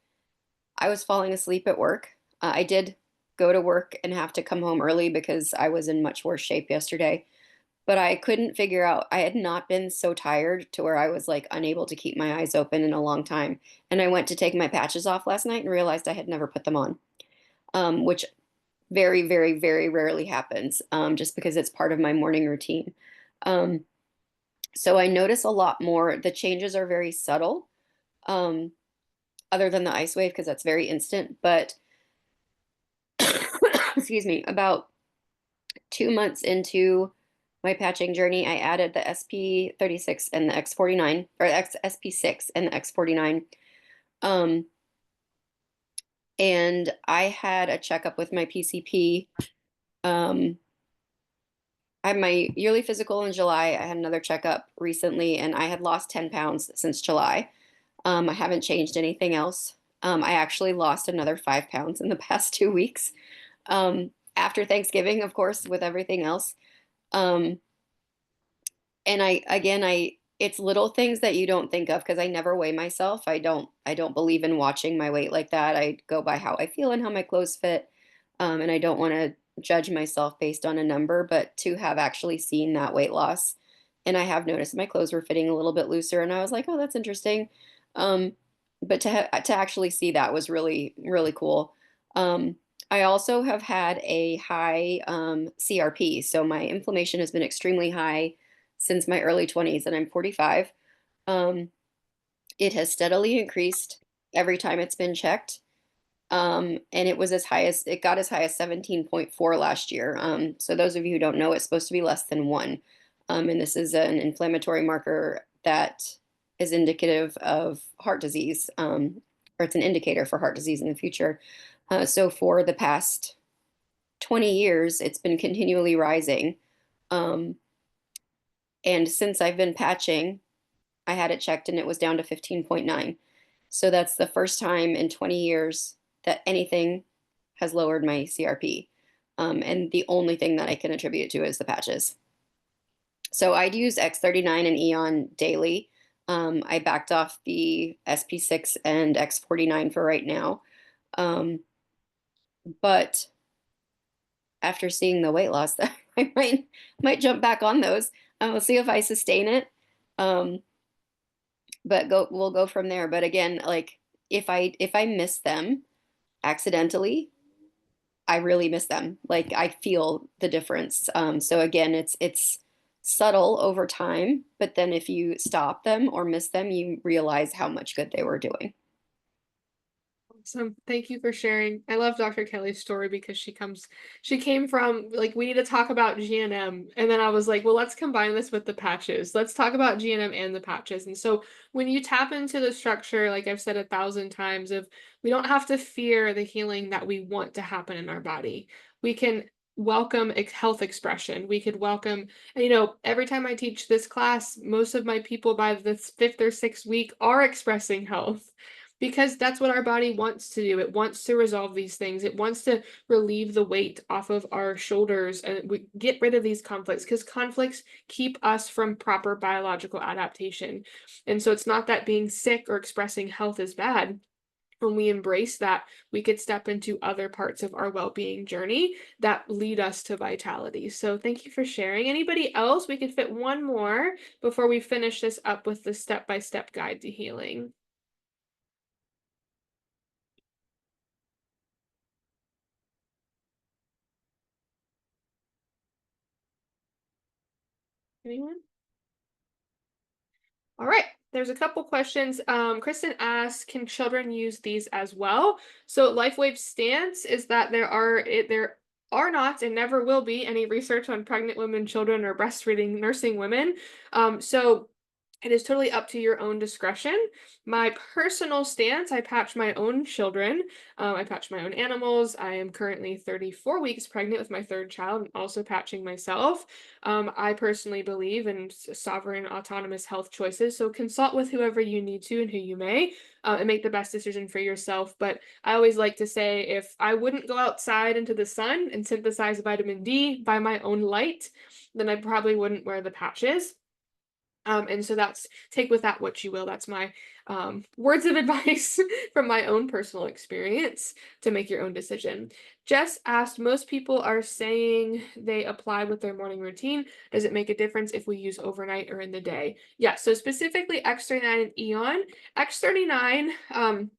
E: I was falling asleep at work. I did go to work and have to come home early because I was in much worse shape yesterday. But I couldn't figure out, I had not been so tired to where I was like unable to keep my eyes open in a long time. And I went to take my patches off last night and realized I had never put them on, which very, very, very rarely happens, just because it's part of my morning routine. Um, So I notice a lot more. The changes are very subtle, other than the ice wave, because that's very instant. But excuse me, about 2 months into my patching journey, I added the SP36 and the X49, or SP6 and the X49. And I had a checkup with my PCP. I had my yearly physical in July. I had another checkup recently, and I had lost 10 pounds since July. I haven't changed anything else. I actually lost another 5 pounds in the past 2 weeks. After Thanksgiving, of course, with everything else. Um, and it's little things that you don't think of, because I never weigh myself. I don't believe in watching my weight like that. I go by how I feel and how my clothes fit. And I don't want to judge myself based on a number, but to have actually seen that weight loss, and I have noticed my clothes were fitting a little bit looser, and I was like, oh, that's interesting. Um, but to actually see that was really, really cool. I also have had a high CRP, so my inflammation has been extremely high since my early 20s, and I'm 45. Um, it has steadily increased every time it's been checked. And it got as high as 17.4 last year. So those of you who don't know, it's supposed to be less than 1. And this is an inflammatory marker that is indicative of heart disease, or it's an indicator for heart disease in the future. So for the past 20 years, it's been continually rising. Um, and since I've been patching, I had it checked and it was down to 15.9. So that's the first time in 20 years that anything has lowered my CRP. And the only thing that I can attribute it to is the patches. So I'd use X39 and Eon daily. I backed off the SP6 and X49 for right now. But after seeing the weight loss, I might jump back on those. We'll see if I sustain it. But we'll go from there. But again, like if I miss them accidentally, I really miss them. Like I feel the difference. So again, it's subtle over time, but then if you stop them or miss them, you realize how much good they were doing.
A: Awesome. Thank you for sharing. I love Dr. Kelly's story because she came from like, we need to talk about GNM. And then I was like, well, let's combine this with the patches. Let's talk about GNM and the patches. And so when you tap into the structure, like I've said 1,000 times, of we don't have to fear the healing that we want to happen in our body. We can welcome health expression. We could welcome, and every time I teach this class, most of my people by the 5th or 6th week are expressing health. Because that's what our body wants to do. It wants to resolve these things. It wants to relieve the weight off of our shoulders and we get rid of these conflicts, because conflicts keep us from proper biological adaptation. And so it's not that being sick or expressing health is bad. When we embrace that, we could step into other parts of our well-being journey that lead us to vitality. So thank you for sharing. Anybody else? We could fit one more before we finish this up with the step-by-step guide to healing. Anyone? All right, there's a couple questions. Kristen asks, can children use these as well? So LifeWave's stance is that there are not and never will be any research on pregnant women, children, or breastfeeding nursing women. So it is totally up to your own discretion. My personal stance, I patch my own children. I patch my own animals. I am currently 34 weeks pregnant with my 3rd child and also patching myself. I personally believe in sovereign autonomous health choices. So consult with whoever you need to and who you may, and make the best decision for yourself. But I always like to say, if I wouldn't go outside into the sun and synthesize vitamin D by my own light, then I probably wouldn't wear the patches. And so take with that what you will. That's my words of advice from my own personal experience to make your own decision. Jess asked, most people are saying they apply with their morning routine. Does it make a difference if we use overnight or in the day? Yeah, so specifically X39 and Eon. X39,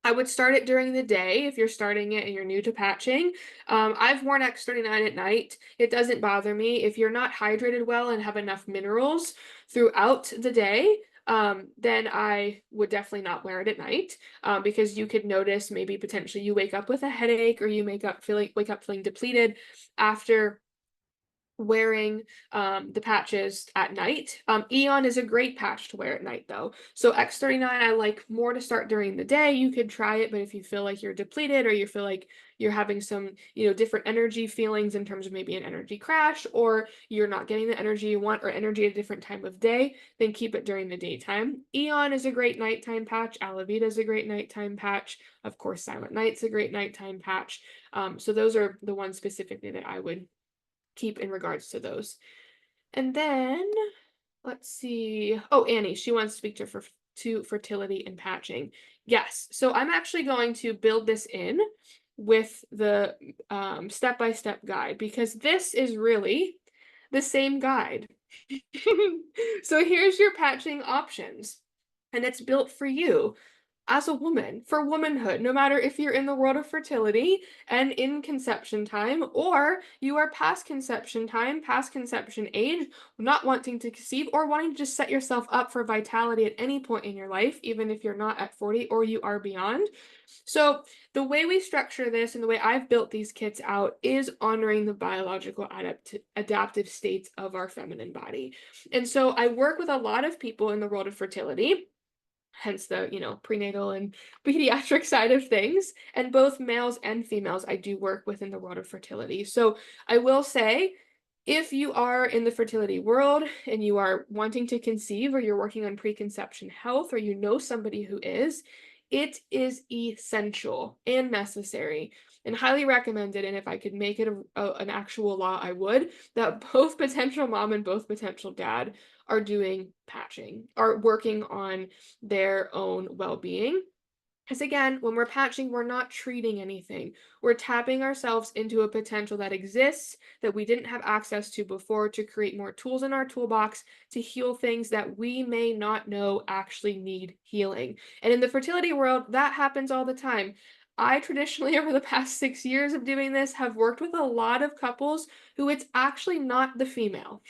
A: I would start it during the day if you're starting it and you're new to patching. I've worn X39 at night. It doesn't bother me. If you're not hydrated well and have enough minerals throughout the day, then I would definitely not wear it at night, because you could notice maybe potentially you wake up with a headache, or you wake up feeling depleted after wearing the patches at night. Eon is a great patch to wear at night though. So X39 I like more to start during the day. You could try it, but if you feel like you're depleted, or you feel like you're having some, different energy feelings in terms of maybe an energy crash, or you're not getting the energy you want, or energy at a different time of day, then keep it during the daytime. Eon is a great nighttime patch. Alavita is a great nighttime patch. Of course, Silent Night's a great nighttime patch. So those are the ones specifically that I would keep in regards to those. And then let's see. Oh, Annie, she wants to speak to fertility and patching. Yes. So I'm actually going to build this in with the step-by-step guide, because this is really the same guide. So here's your patching options, and it's built for you as a woman, for womanhood, no matter if you're in the world of fertility and in conception time, or you are past conception time, past conception age, not wanting to conceive, or wanting to just set yourself up for vitality at any point in your life, even if you're not at 40 or you are beyond. So the way we structure this and the way I've built these kits out is honoring the biological adaptive states of our feminine body. And so I work with a lot of people in the world of fertility, hence the, prenatal and pediatric side of things. And both males and females I do work with in the world of fertility. So I will say, if you are in the fertility world and you are wanting to conceive, or you're working on preconception health, or you know somebody who is, it is essential and necessary and highly recommended. And if I could make it an actual law, I would, that both potential mom and both potential dad are doing patching, are working on their own well-being. Because again, when we're patching, we're not treating anything. We're tapping ourselves into a potential that exists that we didn't have access to before, to create more tools in our toolbox to heal things that we may not know actually need healing. And in the fertility world, that happens all the time. I traditionally, over the past 6 years of doing this, have worked with a lot of couples who it's actually not the female.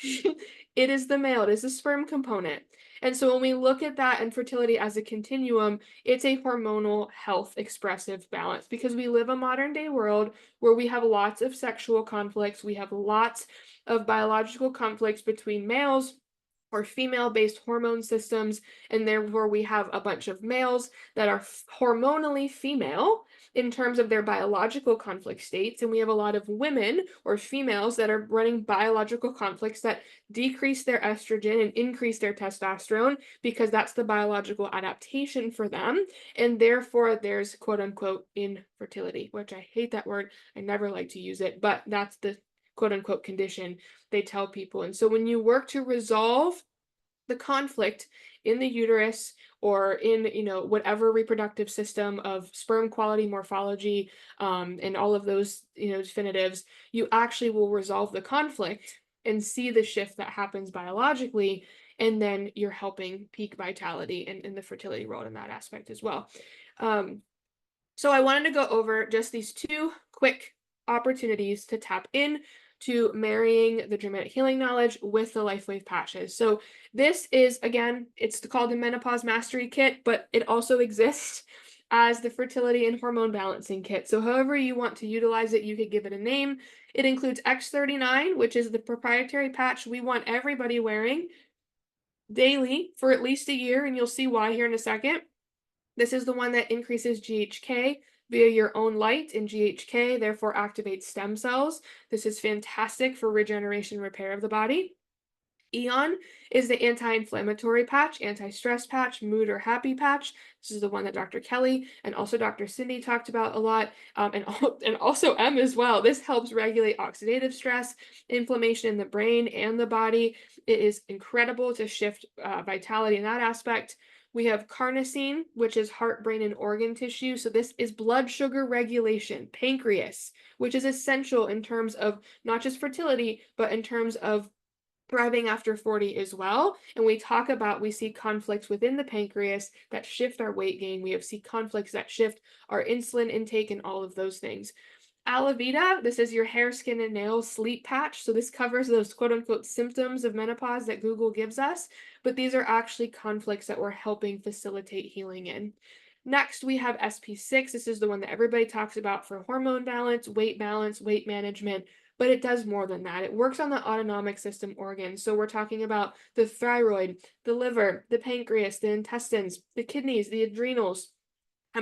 A: It is the male, it is the sperm component. And so when we look at that and fertility as a continuum, it's a hormonal health expressive balance, because we live a modern day world where we have lots of sexual conflicts. We have lots of biological conflicts between males or female-based hormone systems, and therefore we have a bunch of males that are hormonally female in terms of their biological conflict states, and we have a lot of women or females that are running biological conflicts that decrease their estrogen and increase their testosterone, because that's the biological adaptation for them, and therefore there's quote-unquote infertility, which I hate that word. I never like to use it, but that's the quote-unquote condition they tell people. And so when you work to resolve the conflict in the uterus, or in, whatever reproductive system of sperm quality, morphology, and all of those, definitives, you actually will resolve the conflict and see the shift that happens biologically, and then you're helping peak vitality in the fertility world in that aspect as well. So I wanted to go over just these 2 quick opportunities to tap in to marrying the Dramatic Healing knowledge with the LifeWave patches. So this is, again, it's called the Menopause Mastery Kit, but it also exists as the Fertility and Hormone Balancing Kit. So however you want to utilize it, you could give it a name. It includes X39, which is the proprietary patch we want everybody wearing daily for at least a year, and you'll see why here in a second. This is the one that increases GHK via your own light, and GHK therefore activates stem cells. This is fantastic for regeneration and repair of the body. Eon is the anti-inflammatory patch, anti-stress patch, mood or happy patch. This is the one that Dr. Kelly and also Dr. Cindy talked about a lot, and also M as well. This helps regulate oxidative stress, inflammation in the brain and the body. It is incredible to shift vitality in that aspect. We have carnosine, which is heart, brain, and organ tissue. So this is blood sugar regulation, pancreas, which is essential in terms of not just fertility, but in terms of thriving after 40 as well. And we see conflicts within the pancreas that shift our weight gain. We see conflicts that shift our insulin intake and all of those things. Alavida, this is your hair, skin, and nails sleep patch. So this covers those quote unquote symptoms of menopause that Google gives us, but these are actually conflicts that we're helping facilitate healing in. Next, we have SP6. This is the one that everybody talks about for hormone balance, weight management, but it does more than that. It works on the autonomic system organs. So we're talking about the thyroid, the liver, the pancreas, the intestines, the kidneys, the adrenals,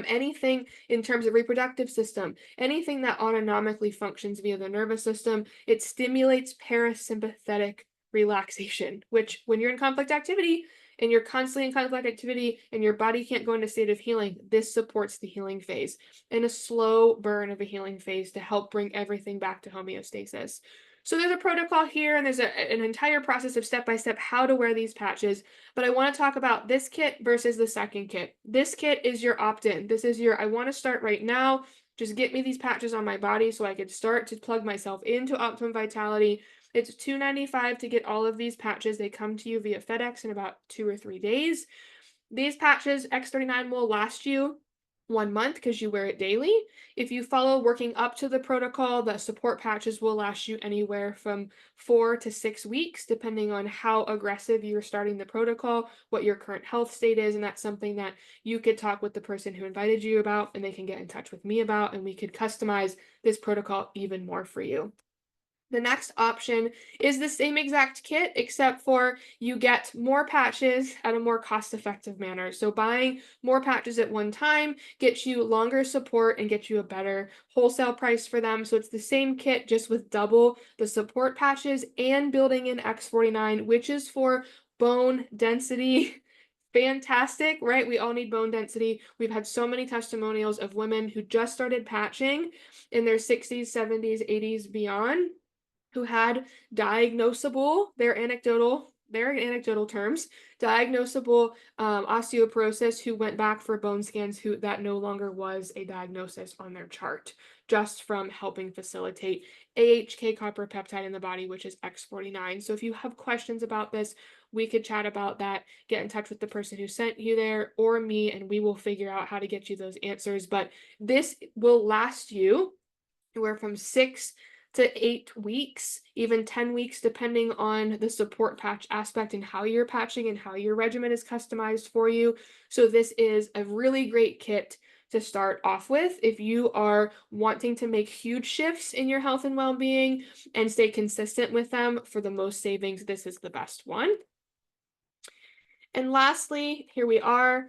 A: anything in terms of reproductive system, anything that autonomically functions via the nervous system. It stimulates parasympathetic relaxation, which when you're in conflict activity and you're constantly in conflict activity and your body can't go into a state of healing, this supports the healing phase and a slow burn of a healing phase to help bring everything back to homeostasis. So there's a protocol here, and there's an entire process of step-by-step how to wear these patches, but I want to talk about this kit versus the second kit. This kit is your opt-in. This is your, I want to start right now, just get me these patches on my body so I could start to plug myself into Optimum Vitality. It's $2.95 to get all of these patches. They come to you via FedEx in about 2 or 3 days. These patches, X39, will last you 1 month because you wear it daily. If you follow working up to the protocol, the support patches will last you anywhere from 4 to 6 weeks, depending on how aggressive you're starting the protocol, what your current health state is, and that's something that you could talk with the person who invited you about, and they can get in touch with me about, and we could customize this protocol even more for you. The next option is the same exact kit, except for you get more patches at a more cost-effective manner. So buying more patches at one time gets you longer support and gets you a better wholesale price for them. So it's the same kit, just with double the support patches and building in X49, which is for bone density. Fantastic, right? We all need bone density. We've had so many testimonials of women who just started patching in their 60s, 70s, 80s, beyond, who had diagnosable, they're anecdotal terms, diagnosable osteoporosis, who went back for bone scans who that no longer was a diagnosis on their chart, just from helping facilitate AHK copper peptide in the body, which is X49. So if you have questions about this, we could chat about that, get in touch with the person who sent you there or me, and we will figure out how to get you those answers. But this will last you anywhere from 6 to 8 weeks, even 10 weeks, depending on the support patch aspect and how you're patching and how your regimen is customized for you. So this is a really great kit to start off with if you are wanting to make huge shifts in your health and well-being and stay consistent with them for the most savings. This is the best one. And lastly, here we are.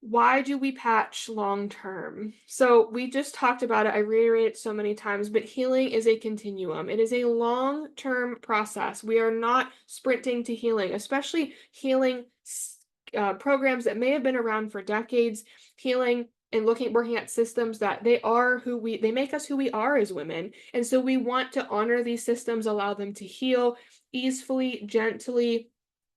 A: Why do we patch long term? So we just talked about it. I reiterate it so many times, but healing is a continuum. It is a long-term process. We are not sprinting to healing, especially healing programs that may have been around for decades, healing and working at systems that they make us who we are as women. And so we want to honor these systems, allow them to heal easily, gently,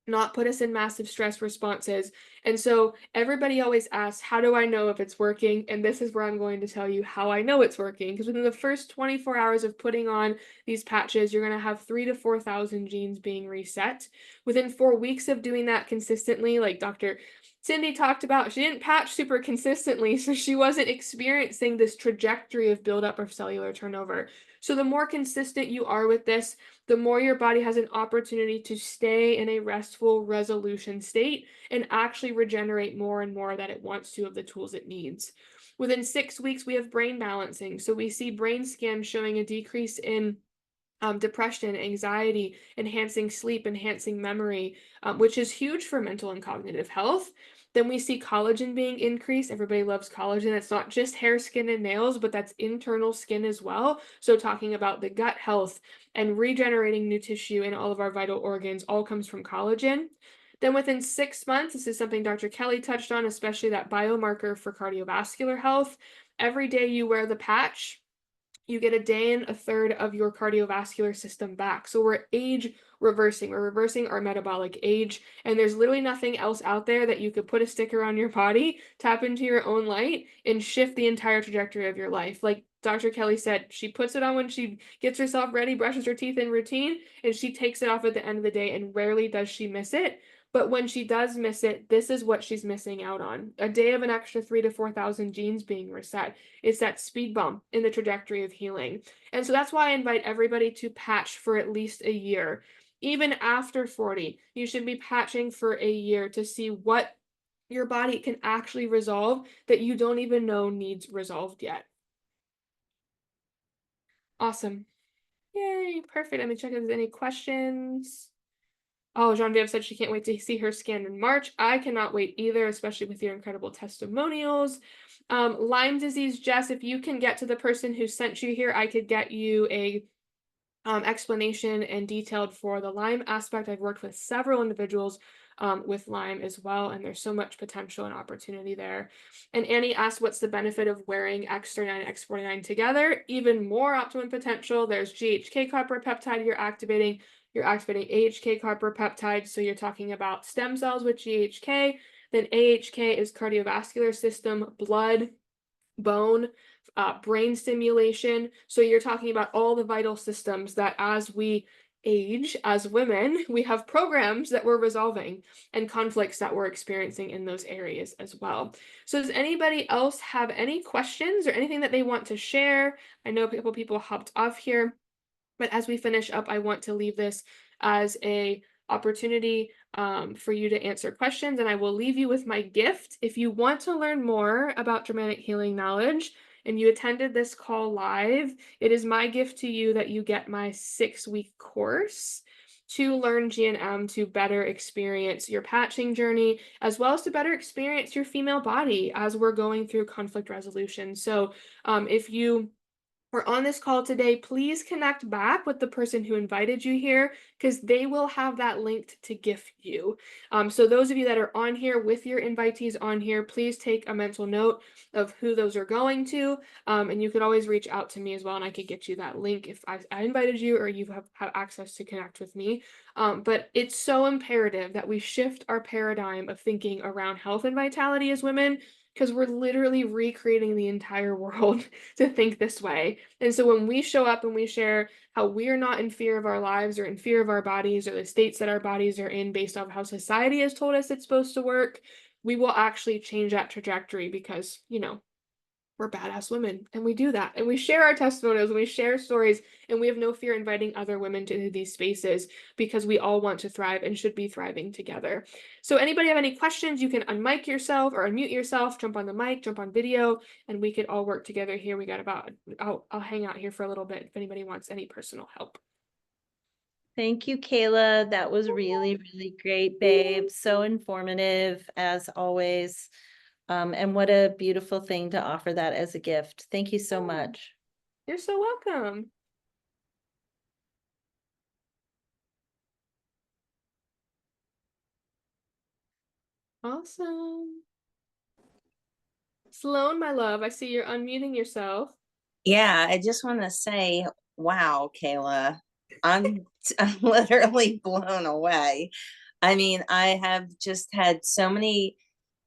A: not put us in massive stress responses. And so everybody always asks, how do I know if it's working? And this is where I'm going to tell you how I know it's working. Because within the first 24 hours of putting on these patches, you're going to have 3,000 to 4,000 genes being reset. Within 4 weeks of doing that consistently, like Dr. Cindy talked about, she didn't patch super consistently, so she wasn't experiencing this trajectory of buildup of cellular turnover. So the more consistent you are with this, the more your body has an opportunity to stay in a restful resolution state and actually regenerate more and more that it wants to of the tools it needs. Within 6 weeks, we have brain balancing. So we see brain scans showing a decrease in depression, anxiety, enhancing sleep, enhancing memory, which is huge for mental and cognitive health. Then we see collagen being increased. Everybody loves collagen. It's not just hair, skin, and nails, but that's internal skin as well. So talking about the gut health and regenerating new tissue in all of our vital organs all comes from collagen. Then within 6 months, this is something Dr. Kelly touched on, especially that biomarker for cardiovascular health. Every day you wear the patch, you get a day and a third of your cardiovascular system back. So we're age reversing. We're reversing our metabolic age. And there's literally nothing else out there that you could put a sticker on your body, tap into your own light, and shift the entire trajectory of your life. Like, Dr. Kelly said she puts it on when she gets herself ready, brushes her teeth in routine, and she takes it off at the end of the day, and rarely does she miss it. But when she does miss it, this is what she's missing out on. A day of an extra 3,000 to 4,000 genes being reset. It's that speed bump in the trajectory of healing. And so that's why I invite everybody to patch for at least a year. Even after 40, you should be patching for a year to see what your body can actually resolve that you don't even know needs resolved yet. Awesome. Yay, perfect. Let me check if there's any questions. Oh, Genevieve said she can't wait to see her scan in March. I cannot wait either, especially with your incredible testimonials. Lyme disease, Jess, if you can get to the person who sent you here, I could get you a explanation and detailed for the Lyme aspect. I've worked with several individuals with Lyme as well, and there's so much potential and opportunity there. And Annie asked, what's the benefit of wearing X39 and X49 together? Even more optimum potential. There's GHK copper peptide you're activating AHK copper peptide. So you're talking about stem cells with GHK. Then AHK is cardiovascular system, blood, bone, brain stimulation. So you're talking about all the vital systems that as we age as women, we have programs that we're resolving and conflicts that we're experiencing in those areas as well. So does anybody else have any questions or anything that they want to share? I know a couple people hopped off here, but as we finish up, I want to leave this as a opportunity for you to answer questions, and I will leave you with my gift. If you want to learn more about Germanic healing knowledge and you attended this call live, it is my gift to you that you get my 6-week course to learn GNM, to better experience your patching journey, as well as to better experience your female body as we're going through conflict resolution. So if you were on this call today, please connect back with the person who invited you here, because they will have that linked to gift you. So those of you that are on here with your invitees on here, please take a mental note of who those are going to. And you could always reach out to me as well, and I could get you that link if I invited you or you have access to connect with me. But it's so imperative that we shift our paradigm of thinking around health and vitality as women, because we're literally recreating the entire world to think this way. And so when we show up and we share how we're not in fear of our lives or in fear of our bodies or the states that our bodies are in based off how society has told us it's supposed to work, we will actually change that trajectory, because, you know, we're badass women and we do that, and we share our testimonials and we share stories, and we have no fear inviting other women to these spaces, because we all want to thrive and should be thriving together. So anybody have any questions, you can unmic yourself or unmute yourself, jump on the mic, jump on video, and we could all work together here. We got about, I'll hang out here for a little bit if anybody wants any personal help.
D: Thank you, Kayla. That was really, really great, babe. So informative as always. And what a beautiful thing to offer that as a gift. Thank you so much.
A: You're so welcome. Awesome. Sloan, my love, I see you're unmuting yourself.
F: Yeah, I just want to say, wow, Kayla, I'm literally blown away. I mean, I have just had so many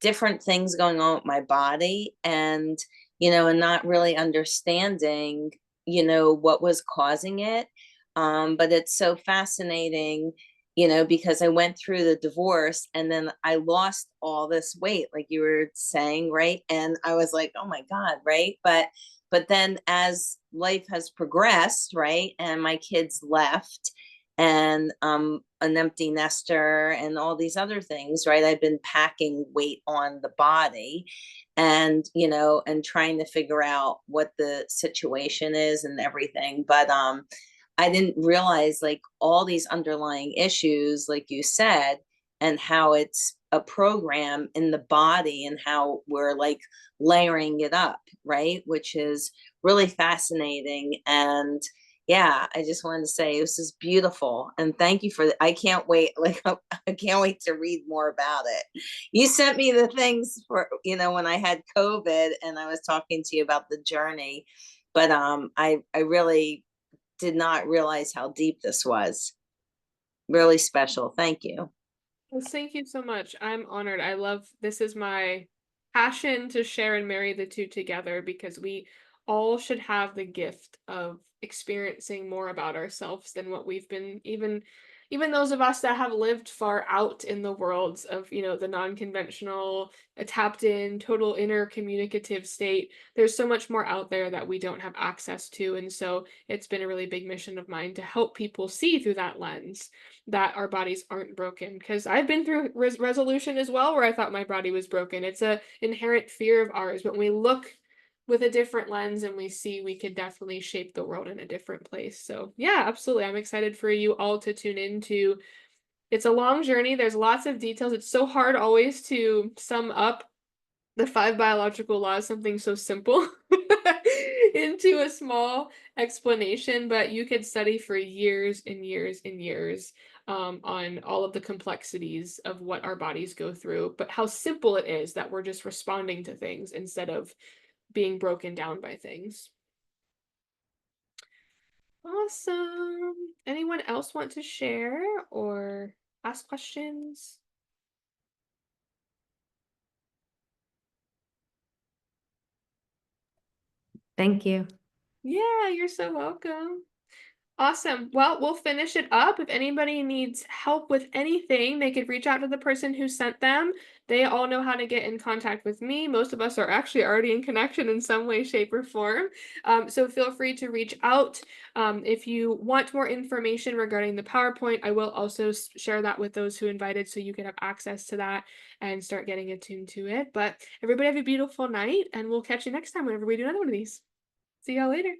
F: different things going on with my body, and, and not really understanding, what was causing it. But it's so fascinating, because I went through the divorce and then I lost all this weight, like you were saying, right? And I was like, oh my God, right? But then as life has progressed, right, and my kids left, and an empty nester and all these other things, right, I've been packing weight on the body, and and trying to figure out what the situation is and everything. But I didn't realize, like, all these underlying issues, like you said, and how it's a program in the body and how we're like layering it up, right? Which is really fascinating. And yeah, I just wanted to say this is beautiful. And thank you for I can't wait. Like, I can't wait to read more about it. You sent me the things for, when I had COVID and I was talking to you about the journey. But I really did not realize how deep this was. Really special. Thank you.
A: Well, thank you so much. I'm honored. I love, this is my passion to share and marry the two together, because we all should have the gift of experiencing more about ourselves than what we've been, even those of us that have lived far out in the worlds of, the non-conventional, tapped in, total inner communicative state. There's so much more out there that we don't have access to. And so it's been a really big mission of mine to help people see through that lens that our bodies aren't broken. Because I've been through resolution as well, where I thought my body was broken. It's a inherent fear of ours. But when we look with a different lens and we see, we could definitely shape the world in a different place. So yeah, absolutely. I'm excited for you all to tune into. It's a long journey. There's lots of details. It's so hard always to sum up the 5 biological laws, something so simple, into a small explanation, but you could study for years and years and years on all of the complexities of what our bodies go through, but how simple it is that we're just responding to things instead of being broken down by things. Awesome. Anyone else want to share or ask questions?
C: Thank you.
A: Yeah, you're so welcome. Awesome. Well, we'll finish it up. If anybody needs help with anything, they could reach out to the person who sent them. They all know how to get in contact with me. Most of us are actually already in connection in some way, shape, or form. So feel free to reach out. If you want more information regarding the PowerPoint, I will also share that with those who invited so you can have access to that and start getting attuned to it. But everybody have a beautiful night, and we'll catch you next time whenever we do another one of these. See y'all later.